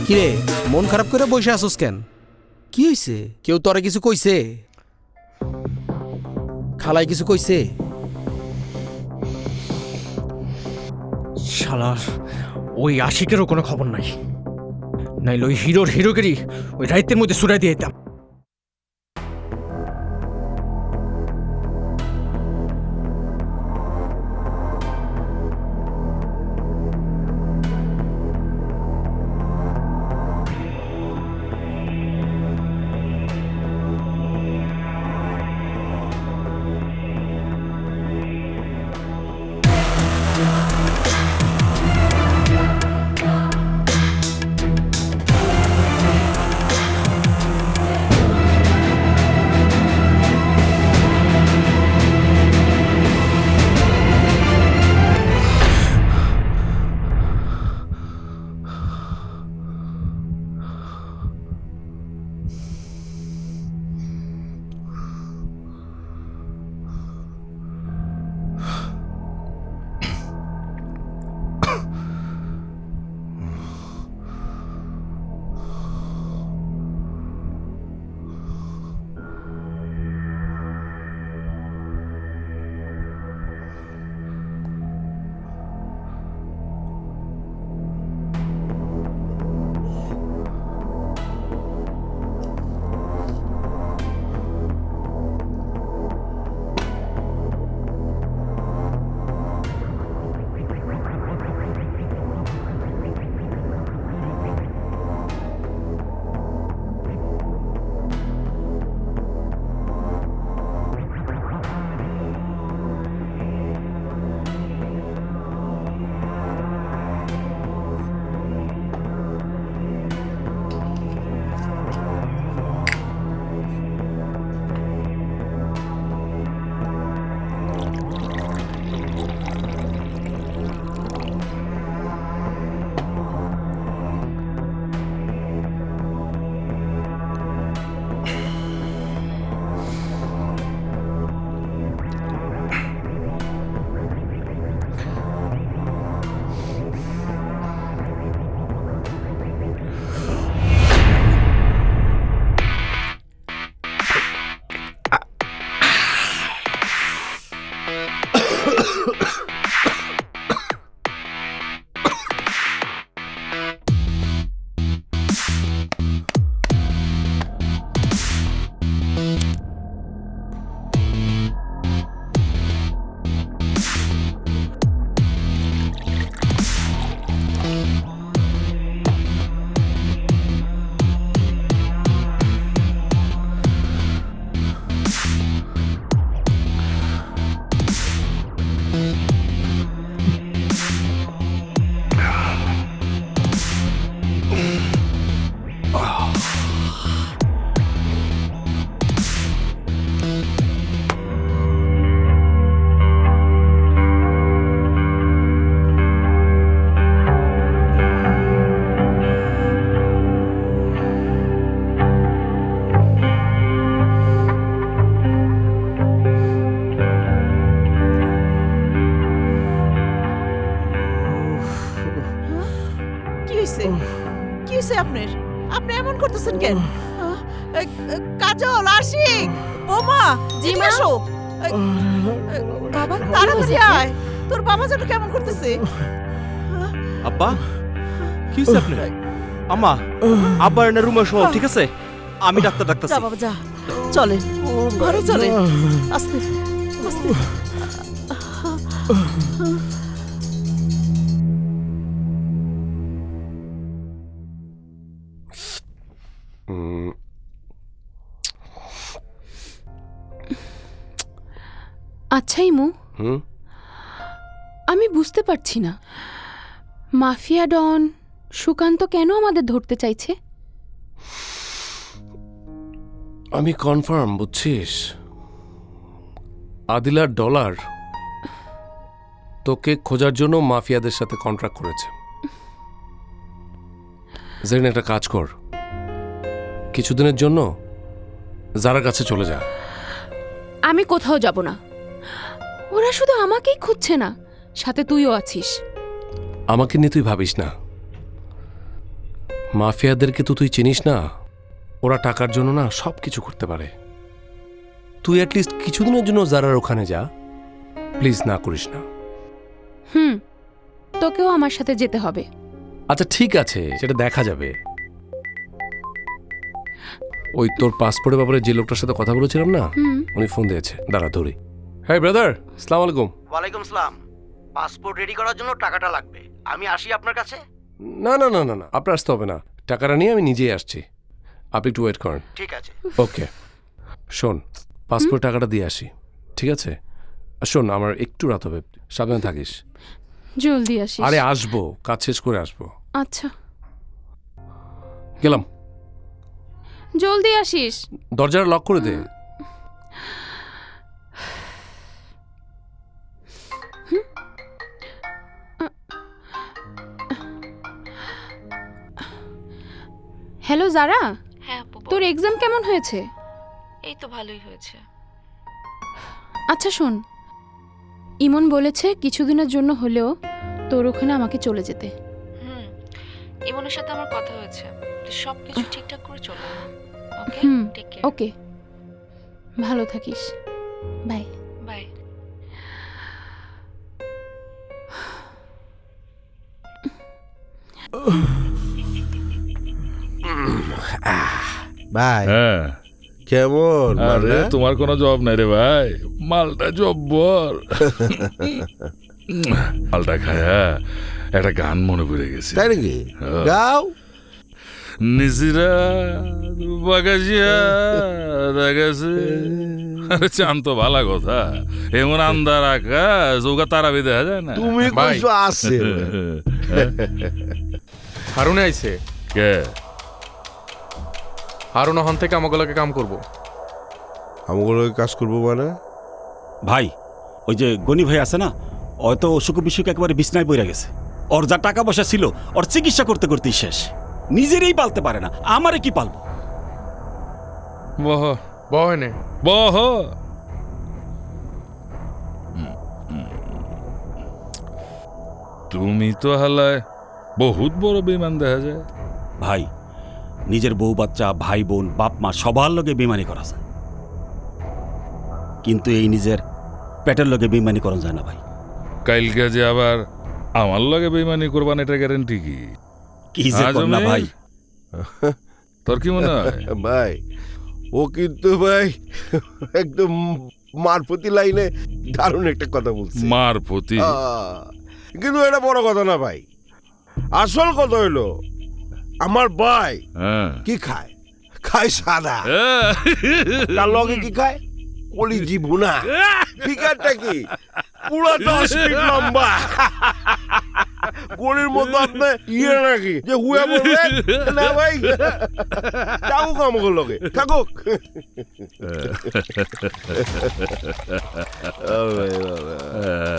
কিরে, মন খারাপ করে বসে আসোস কেন? কি হইছে? কেউ তোরে কিছু কইছে? খালাই কিছু কইছে? শালার ওই আশিকেরও কোনো খবর নাই, নাইলে ওই হিরোর হিরোগিরি ওই রাইতের মধ্যে সুরাই দিয়ে দিতাম। কি হয়েছে কি হয়েছে আপনার? আপনি এমন করতেছেন কেন? কাজল, আশিক, বোমা, এদিকে আসো। বাবা তাড়াতাড়ি আয়, তোর বাবা যেন কেমন করতেছে। আব্বা কি হয়েছে আপনার? আম্মা আব্বার এনে রুমে শো, ঠিক আছে? আমি ডাক্তার ডাক্তারছি। যা বাবা যা, চলে ঘরে চলে, আস্তে আস্তে। আচ্ছা ইমু, আমি বুঝতে পারছি না মাফিয়া ডন সুকান্ত কেন আমাদের ধরতে চাইছে। আমি কনফার্ম, বুঝছিস, আদিলার ডলার তোকে খোঁজার জন্য মাফিয়াদের সাথে কন্ট্রাক্ট করেছে। জেরিন, একটা কাজ কর, কিছুদিনের জন্য যারার কাছে চলে যা। আমি কোথাও যাব না, ওরা শুধু আমাকেই খুঁজছে না, সাথে তুইও আছিস। আমাকে নিয়ে তুই ভাবিস না, মাফিয়াদেরকে তো তুই চিনিস না, ওরা টাকার জন্য না সব কিছু করতে পারে। তুই অ্যাটলিস্ট কিছুদিনের জন্য যারার ওখানে যা, প্লিজ, না করিস না। তোকেও আমার সাথে যেতে হবে। আচ্ছা ঠিক আছে, সেটা দেখা যাবে। ওই তোর পাসপোর্টের ব্যাপারে যে লোকটার সাথে কথা বলেছিলাম না, উনি ফোন দিয়েছে, দাঁড়া ধরি। হ্যাঁ ব্রাদার, আসসালামু আলাইকুম। ওয়ালাইকুম সালাম। পাসপোর্ট রেডি করার জন্য টাকাটা লাগবে, আমি আসি আপনার কাছে? না না না না না, আপনার আসতে হবে না, টাকাটা নিয়ে আমি নিজেই আসছি, আপনি একটু ওয়েট করেন। ঠিক আছে। ওকে, শোন, পাসপোর্ট টাকাটা দিয়ে আসি, ঠিক আছে? আর শোন, আমার একটু রাত হবে, সাবধানে থাকিস। জলদি আসিস। আরে আসবো, কাজ শেষ করে আসবো। আচ্ছা, গেলাম। জলদি আসিস। দরজাটা লক করে দে। হ্যালো জারা, হ্যাঁ তোর এক্সাম কেমন হয়েছে? এই তো ভালোই হয়েছে। আচ্ছা শোন, ইমন বলেছে কিছুদিনের জন্য হলেও তোর ওখানে আমাকে চলে যেতে। ইমনের সাথে আমার কথা হয়েছে, তুই সবকিছু ঠিকঠাক করে চলো। ওকে, টেক কেয়ার। ওকে, ভালো থাকিস, বাই বাই। ভাই কেমন? আরে তোমার কোনো জবাব নাই রে ভাই, মালটা জব্বর। মালটা খায়া একটা গান মনে পড়ে গেছে। তাই নাকি? গাও। নিজিরা বাগাজিয়া রাগাছে। আরে চান তো ভালা কথা, এমন আন্দার আকাশ ওগা তারা বেঁধে দেখা যায় না। তুমি কইছো আছে। হারুনে আইছে। কে? হারুন হন থেকে আমাগুলোকে কাম করবো। আমাগুলোকে কাজ করবো মানে? ভাই, ওই যে গনি ভাই আছে না, হয়তো অসুখ বিসুখ একেবারে বিছনায় পড়ে গেছে। ওর যা টাকা পয়সা ছিল, ওর চিকিৎসা করতে করতেই শেষ। নিজেরই পালতে পারে না, আমারে কি পালবো? বহ বহনে বহ। তুমি তো হালায় বহুত বড় বেমান দেখা যায়। ভাই, নিজের বউ বাচ্চা, ভাই বোন, বাপ মা সবার লগে বেমানি করা যায়, কিন্তু এই নিজের পেটের লগে বেমানি করা যায় না ভাই। কাইলকে যে আবার আমার লগে বেইমানি করবান এটা গ্যারেন্টি কি? কি যে কর না ভাই। তোর কি মনে হয়? ভাই ও কিন্তু ভাই একদম মারফতি লাইনে দারুণ একটা কথা বলছে। মারফতি? কিন্তু এটা বড় কথা না ভাই, আসল কথা হইলো আমার ভাই কি খায়, খায় সাদা, তার লগে কি খায় কলিজি ভুনা, ফিগারটা কি পুরো 10 ফিট লম্বা, গোলির মতো আপনি ইয়ে নাকি যে হুয়া বলবেন না ভাই, থাকুক আমাকে লগে থাকুক।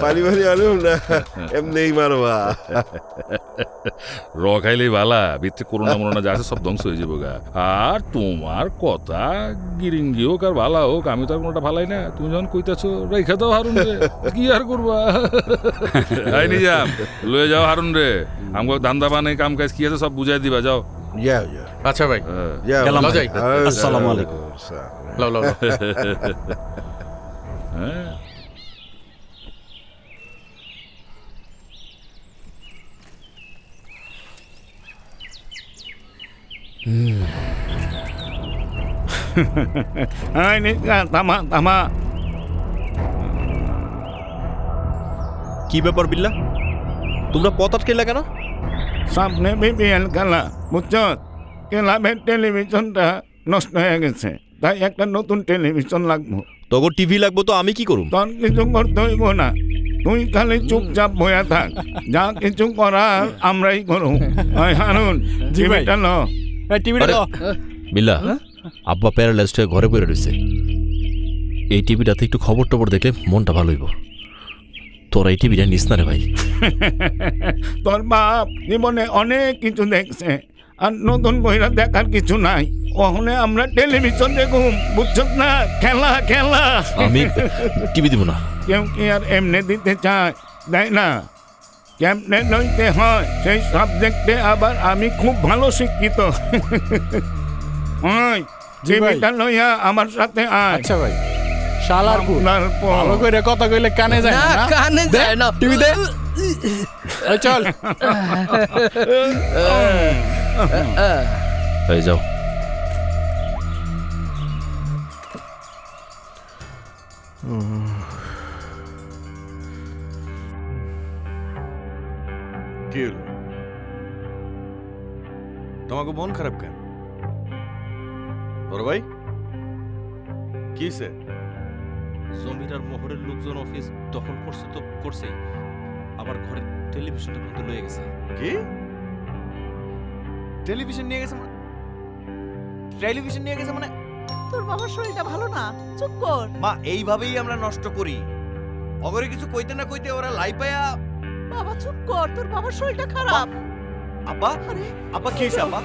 পানি পানি আলুম না এমনি মারবা। র খাইলেই ভালা, ভিতরে করোনা মরোনা যা আছে সব ধ্বংস হয়ে যাবো গা। আর তোমার কথা গিরিঙ্গি হোক আর ভালা হোক, আমি তো আর কোনোটা ভালাই না। তুমি যখন কইতাছো রেখা দাও হারুন রে, কি আর করবা। আই নিজাম লয়ে যাও হারুন রে, আমাকে ধান্দা বানাই কাম কাজ কি আছে সব বুঝাই দিবা, যাও। আচ্ছা ভাই গেলাম যাই। আসসালামু আলাইকুম। লাও লাও লাও। হ্যাঁ থামা থামা। কি ব্যাপার বিল্লা, তোমরা পথ আটকেলা কেন? সামনে বিপিএল খেলা, বুঝছ? ক্লাবের টেলিভিশনটা নষ্ট হয়ে গেছে, তাই একটা নতুন টেলিভিশন লাগবো। তখন টিভি লাগবো তো আমি কি করুম? তোর কিছু করতে হইব না, তুই খালি চুপচাপ বয়া থাক, যা কিছু করার আমরাই করুম। হারুন টিভিটা লো। বিল্লা, আব্বা প্যারালাইজড হয়ে ঘরে পড়ে রয়েছে, এই টিভিটাতে একটু খবর টবর দেখলে মনটা ভালো হইব। তোরা এই টিভিটা নিস না রে ভাই। তোর বাপ জীবনে অনেক কিছু দেখছে, আর নতুন বইরা দেখার কিছু নাই। ওখানে আমরা টেলিভিশন দেখুম, বুঝছ না? খেলা খেলা। আমি টিভি দিব না। কেউ কি আর এমনি দিতে চায়? দেয় না। কেমনে লইতে হয় সেই সাবজেক্টে আবার আমি খুব ভালো শিক্ষিত। ওই টিভিটা লইয়া আমার সাথে আয়। আচ্ছা ভাই, শালার ভালো করে কথা কইলে কানে যায় না। কানে যায় না। টিভি দে, এই চল। এই যাও। কি হলো? তোমাকে মন খারাপ কেন বড় ভাই? কিসে? জমির আর মোহরের লোকজন অফিস দখল করছে তো করছে, আবার ঘরের টেলিভিশনটা বন্ধ লয়ে গেছে। কি টেলিভিশন নিয়ে গেছে? টেলিভিশন নিয়ে গেছে মানে? তোর বাবার শরীরটা ভালো না, চুপ কর। মা এইভাবেই আমরা নষ্ট করি, অগরে কিছু কইতে না কইতে ওরা লাই পায়া। বাবা চুপ কর, তোর বাবার শরীরটা খারাপ। আব্বা আব্বা কি হইছে আব্বা?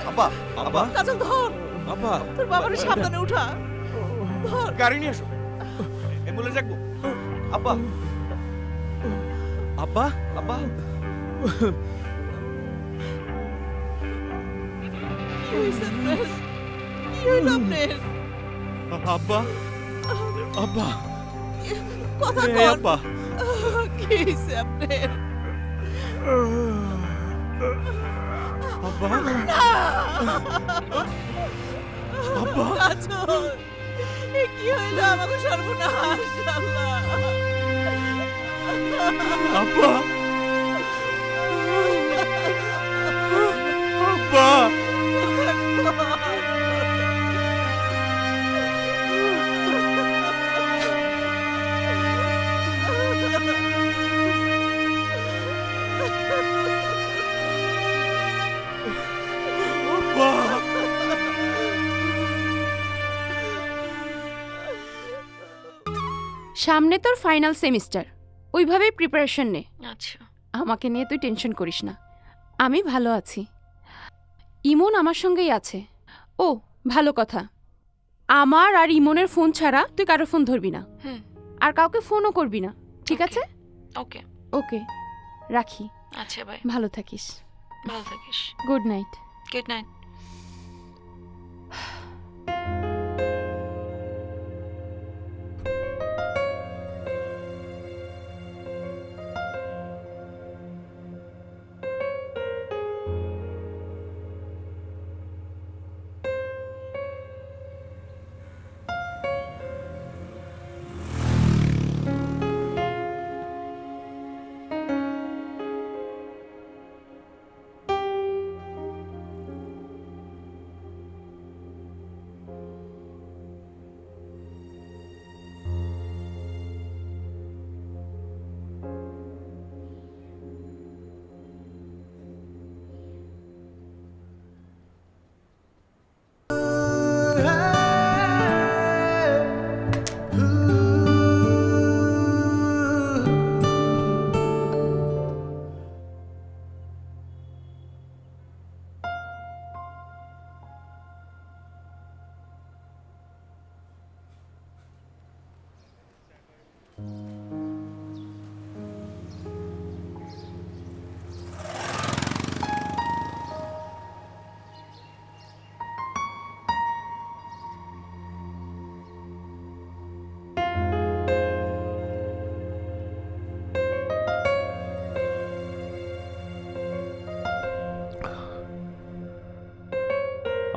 আব্বা আব্বা কাজল ধর, আব্বা তোর বাবারে সাবধানে উঠা। ধর, গাড়ি নিয়ে এসো, অ্যাম্বুলেন্স ডাকবো। আব্বা আব্বা আব্বা কি হইছে আপনার? কি হইল আপনার? আব্বা আব্বা কথা এই কর। আব্বা কি হইছে আপনার? আব্বা আব্বা কাজল, এ কি হইল? আমাকে সর্বনাশ। আল্লাহ আব্বা আব্বা সামনে তোর ফাইনাল সেমিস্টার, ওইভাবেই প্রিপারেশন নে। আচ্ছা। আমাকে নিয়ে তুই টেনশন করিস না, আমি ভালো আছি। ইমন আমার সঙ্গেই আছে। ও ভালো কথা, আমার আর ইমনের ফোন ছাড়া তুই কারো ফোন ধরবি না, আর কাউকে ফোনও করবি না, ঠিক আছে? ওকে ওকে, রাখি। আচ্ছা বাই। ভালো থাকিস। ভালো থাকিস। Good night. Good night.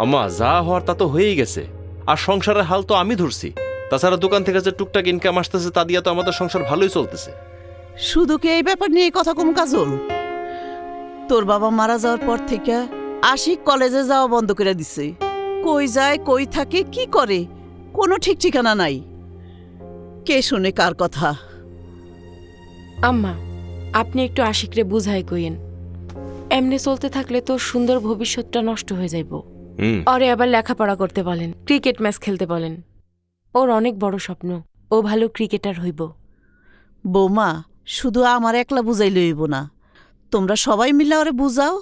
আম্মা যা হওয়ার তা তো হয়েই গেছে, আর সংসারের হাল তো আমি ধরছি। তাছাড়া দোকান থেকে যে টুকটাক ইনকাম আসতেছে তা দিয়ে তো আমাদের সংসার ভালোই চলতেছে। শুধু কি এই ব্যাপার নিয়ে কথা কম কাজল? তোর বাবা মারা যাওয়ার পর থেকে আশিক কলেজে যাওয়া বন্ধ করে দিছে। কই যায়, কই থাকে, কি করে, কোনো ঠিক ঠিকানা নাই। কে শুনে কার কথা? আম্মা, আপনি একটু আশিকরে বুঝাই কইেন। এমনি চলতে থাকলে তো সুন্দর ভবিষ্যৎটা নষ্ট হয়ে যাইব। ওরে আবার লেখাপড়া করতে বলেন, ক্রিকেট ম্যাচ খেলতে বলেন। ওর অনেক বড় স্বপ্ন, ও ভালো ক্রিকেটার হইব। বৌমা, শুধু আমার একলা বুঝাই লইব না, তোমরা সবাই মিলে ওরে বুঝাও,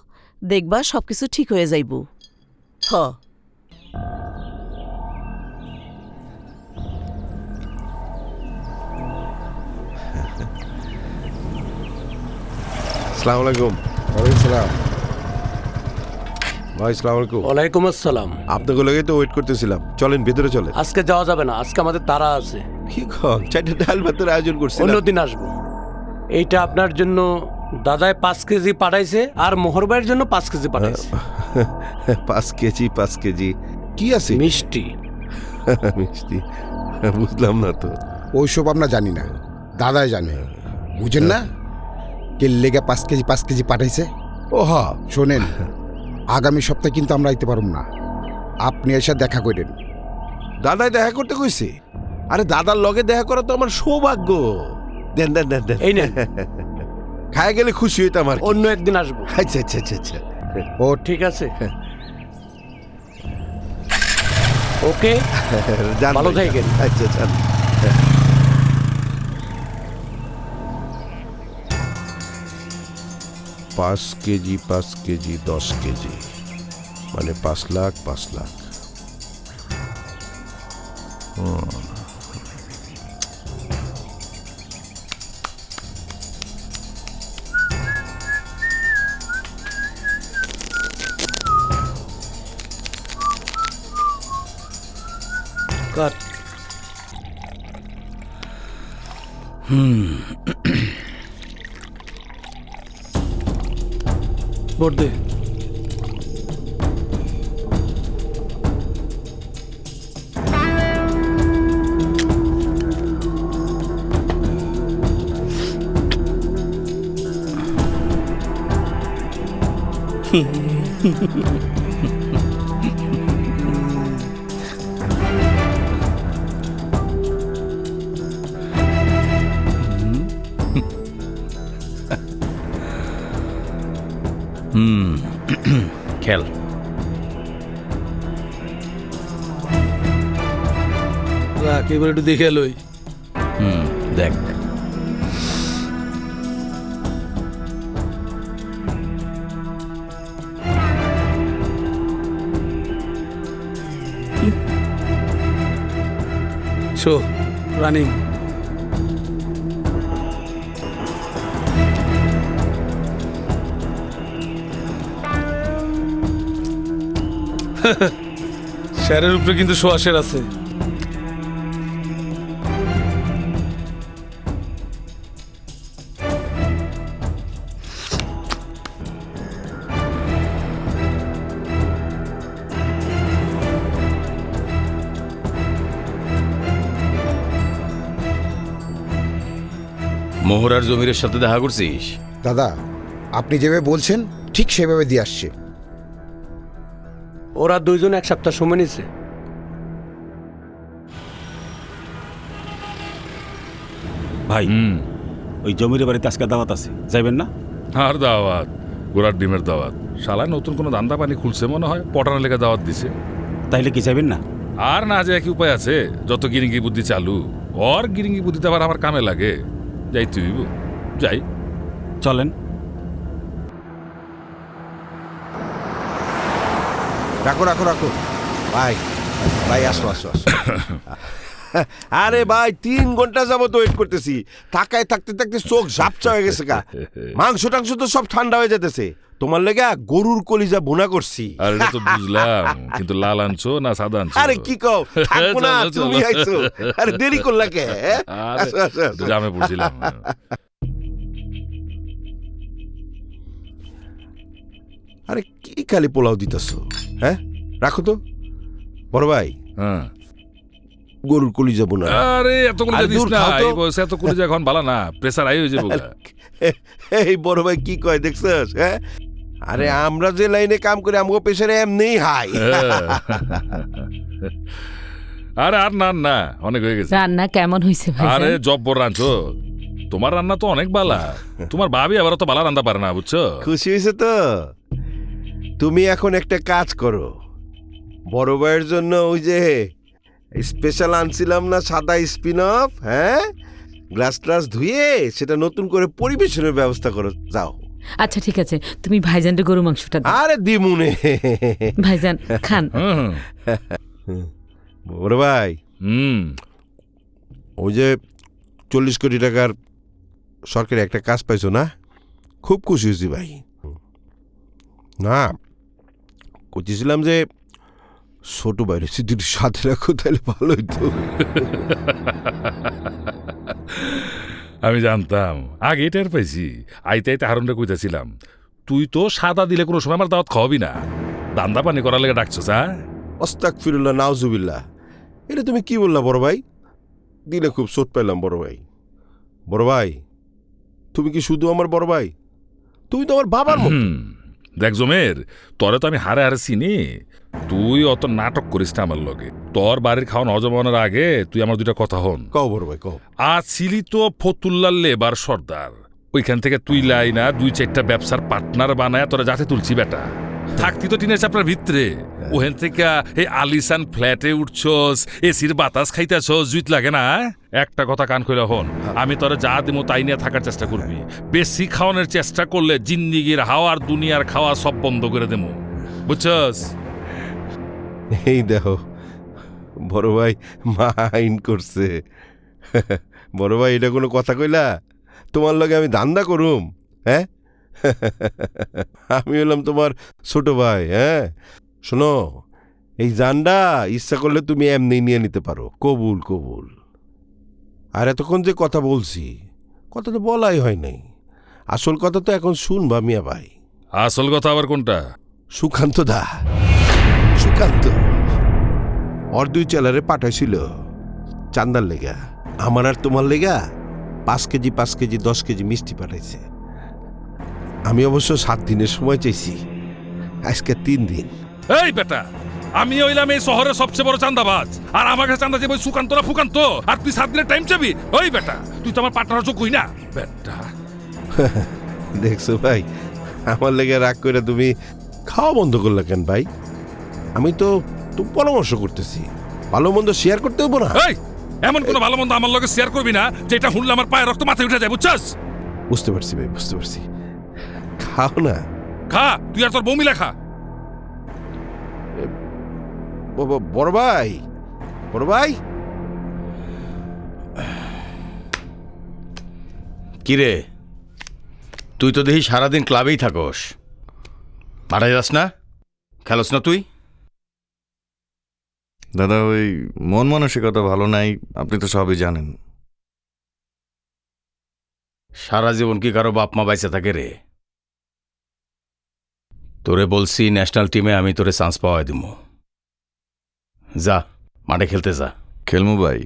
দেখবা সবকিছু ঠিক হয়ে যাইব। হ আসসালামু আলাইকুম। ওয়ালাইকুম সালাম। ভাই আসসালামু আলাইকুম। ওয়ালাইকুম আসসালাম। আপনাকে লগেই তো ওয়েট করতেছিলাম, চলেন ভিতরে চলেন। আজকে যাওয়া যাবে না, আজকে আমাদের তারা আছে। কি কন, চারটে ডাল ভাতের আয়োজন করছি। অন্যদিন আসবো। এইটা আপনার জন্য দাদায় 5 কেজি পাঠাইছে, আর মোহরবাইয়ের জন্য 5 কেজি পাঠাইছে। 5 কেজি কি আছে? মিষ্টি। মিষ্টি বুঝলাম না তো। ওইসব আমরা জানি না, দাদাই জানে, বুঝেন না? কে লেগে 5 কেজি পাঠাইছে। ও হ্যাঁ, শোনেন, আগামী সপ্তাহে কিন্তু আমরা আইতে পারব না, আপনি এসে দেখা করেন। দাদাই দেখা করতে কইছে? আরে দাদার লগে দেখা করা তো আমার সৌভাগ্য। দেন দেন দেন দেন, এই নেন। খায় গেলে খুশি হইতাম আর। অন্য একদিন আসবো। আচ্ছা আচ্ছা আচ্ছা আচ্ছা। ও ঠিক আছে, ওকে, ভালো থাকেন। আচ্ছা আচ্ছা। 5 কেজি 10 কেজি মানে 5 লাখ। কাট। ভোট দে। খেল। রাখ, এবার একটু দেখে লই। দেখ। Show running. শেয়ারের উপরে কিন্তু সোয়া শের আছে। মোহরার জমিরের সাথে দেখা করছিস? দাদা, আপনি যেভাবে বলছেন ঠিক সেভাবে দিয়ে আসছে। ওরা দুইজন 1 সপ্তাহ সময় নিছে। ভাই, ওই জমির বাড়িতে আজকে দাওয়াত আছে, যাইবেন না? আর দাওয়াত? গোড়ার ডিমের দাওয়াত। শালায় নতুন কোনো দান্দা পানি খুলছে মনে হয়, পটানোর লেগে দাওয়াত দিছে। তাইলে কি যাইবেন না? আর না যায় কি উপায় আছে? যত গিরিঙ্গি বুদ্ধি চালু, ওর গিরিঙ্গি বুদ্ধিতে আবার আমার কামে লাগে। যাই তুই যাই। চলেন। রাখো ভাই আসো। আরে ভাই 3 ঘন্টা যাবত ওয়েট করতেছি, টাকায় থাকতে থাকতে চোখ ঝাপসা হয়ে গেছে গা। মাংস টাংস তো সব ঠান্ডা হয়ে যেতেছে। তোমার লেগে গরুর কলিজা ভুনা করছি। আরে এটা তো বুঝলাম, কিন্তু লাল আনছো না সাদা আনছো? আরে কি কও, থাকবো না, তুমি আইছো। আরে দেরি করলা কে? জামে পড়ছিলাম। আরে কি খালি পোলাও দিতেছ? হ্যাঁ, রাখো তো বড় ভাই। হ্যাঁ, গরুর কলি যাবো না। আরে এত করে দিস না, এই বয়সে এত করে এখন ভালো না, প্রেসার হাই হয়ে যাবে। এই বড় ভাই কি কয় দেখছস? হ্যাঁ, আরে আমরা যে লাইনে কাম করি আমগো প্রেসারে এমনি হাই। আরে আর না না, অনেক হয়ে গেছে। রান্না কেমন হয়েছে ভাই? আরে জব্বর রাঁধছো, তোমার রান্না তো অনেক বালা। তোমার ভাবি আবার তো বালা রান্না পারে না, বুঝছো? খুশি হয়েছে তো? তুমি এখন একটা কাজ করো, বড় ভাইয়ের জন্য ওই যে স্পেশাল আনছিলাম না সাদা স্পিন অফ, হ্যাঁ, গ্লাস ট্লাস ধুয়ে সেটা নতুন করে পরিবেশনের ব্যবস্থা করো, যাও। আচ্ছা ঠিক আছে, তুমি ভাইজানকে গরু মাংসটা দাও। আরে দিমুনে ভাইজান খান। বড় ভাই, ওই যে 40 কোটি টাকার সরকারি একটা কাজ পাইছো না, খুব খুশি হয়েছি ভাই। না করতেছিলাম যে ছোট বাইরে যদি সাথে রাখো তাহলে ভালো হইতো। আমি জানতাম, আগে টের পাইছি। আইতে আইতে হারুনটা কইতেছিলাম, তুই তো সাদা দিলে কোনো সময় আমার দাওয়াত খাওয়াবি না, দান্দা পানি করার লেগে ডাকছো। আস্তাগফিরুল্লাহ, নাউজুবিল্লাহ। এটা তুমি কি বললা বড় ভাই? দিলে খুব চোট পেলাম বড় ভাই। বড় ভাই, তুমি কি শুধু আমার বড় ভাই? তুমি তো আমার বাবার মতো। দেখ জমের, তোরে তো আমি হারে হারে চিনি। তুই অত নাটক করিস না আমার লগে। তোর বাড়ির খাওয়ানো হজমানোর আগে তুই আমার দুইটা কথা হন। কও বড় ভাই, কও। আজ ছিলি তো ফতুল্লার লেবার সর্দার, ওইখান থেকে তুই লাই না 2-4টা ব্যবসার পার্টনার বানায় তোরা যাতে তুলছি বেটা। থাকতি তো টিনের চাপড়ার ভিতরে, ওখান থেকে এই আলিসান ফ্ল্যাটে উঠছস, এসির বাতাস খাইতেছস, জুইত লাগে না? একটা কথা কান খুলে হন, আমি তোরা যা দিমো তাই নিয়ে থাকার চেষ্টা করবি। বেশি খাওয়ানোর চেষ্টা করলে জিন্দিগির হাওয়া আর দুনিয়ার খাওয়া সব বন্ধ করে দেবো, বুঝছস? এই দেখো বড় ভাই মাইন করছে। বড় ভাই, এটা কোনো কথা কইলা? তোমার লগে আমি ধান্দা করুম? হ্যাঁ, আমি হলাম তোমার ছোট ভাই। হ্যাঁ শোনো, এই জানডা ইচ্ছা করলে তুমি এমনি নিয়ে নিতে পারো, কবুল কবুল। আর এতক্ষণ যে কথা বলছি, কথা তো বলাই হয় নাই। আসল কথা তো এখন শুনবা মিয়া ভাই। আসল কথা আবার কোনটা? সুকান্ত দা, সুকান্ত ওর 2 চেলারে পাঠাইছিল চান্দার লেগা। আমার আর তোমার লেগা 5 কেজি 5 কেজি 10 কেজি মিষ্টি পাঠাইছে। আমি অবশ্য 7 দিনের সময় চাইছি, আজকে 3 দিন। এই বেটা, আমি হইলাম এই শহরের সবচেয়ে বড় চান্দাবাজ, আর আমাকে চান্দা দেব সুকান্ত না ফুকান্ত, আর তুই 7 দিনের টাইম চাবি? ওই বেটা, তুই তো আমার পার্টনার যোগ্য হই না বেটা। দেখছো ভাই, আমার লেগে রাগ করে তুমি খাওয়া বন্ধ করলা কেন ভাই? আমি তো পরামর্শ করতেছি, ভালো মন্দ শেয়ার করতে হবো না? এই এমন কোনো ভালো মন্দ আমার লগে শেয়ার করবি না যেটা শুনলে আমার পায়ে রক্ত মাথায় উঠে যায়, বুঝছস? বুঝতে পারছি ভাই, বুঝতে পারছি। খাও না, খা, তুই আর তোর বউ মিলে খা। বড় ভাই, বড় ভাই। কিরে, তুই তো দেখি সারাদিন ক্লাবেই থাকস, বাড়াই যাস না? খেলোস না তুই? দাদা, ওই মন মানসিকতা ভালো নাই, আপনি তো সবই জানেন। সারা জীবন কি কারো বাপ মা বাইসে থাকে রে? তোরে বলছি ন্যাশনাল টিমে আমি তোরে চান্স পাওয়াই দিব। যা মাঠে খেলতে যা। খেলমু ভাই,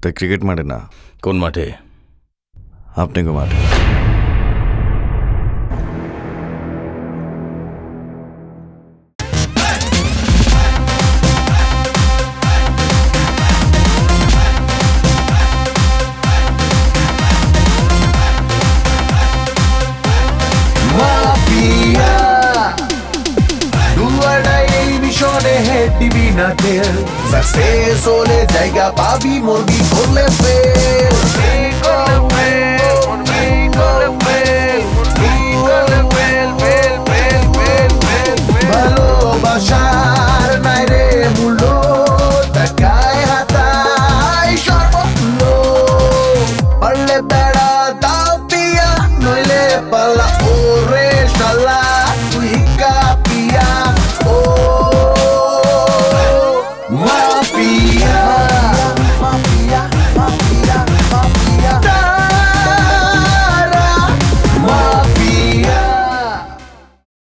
তাই ক্রিকেট মাঠে না। কোন মাঠে? আপনি গো মাঠে। সাকসেস হলে জায়গা পাবি, মরবি করলে ফেল। ভালোবাসার নাই রে মূল্য, টাকায় হাতায় সর্বমূল্য। পারলে বেড়া দাও পিয়া, নইলে পালা ওরে শালা, তুই কাপিয়া। ও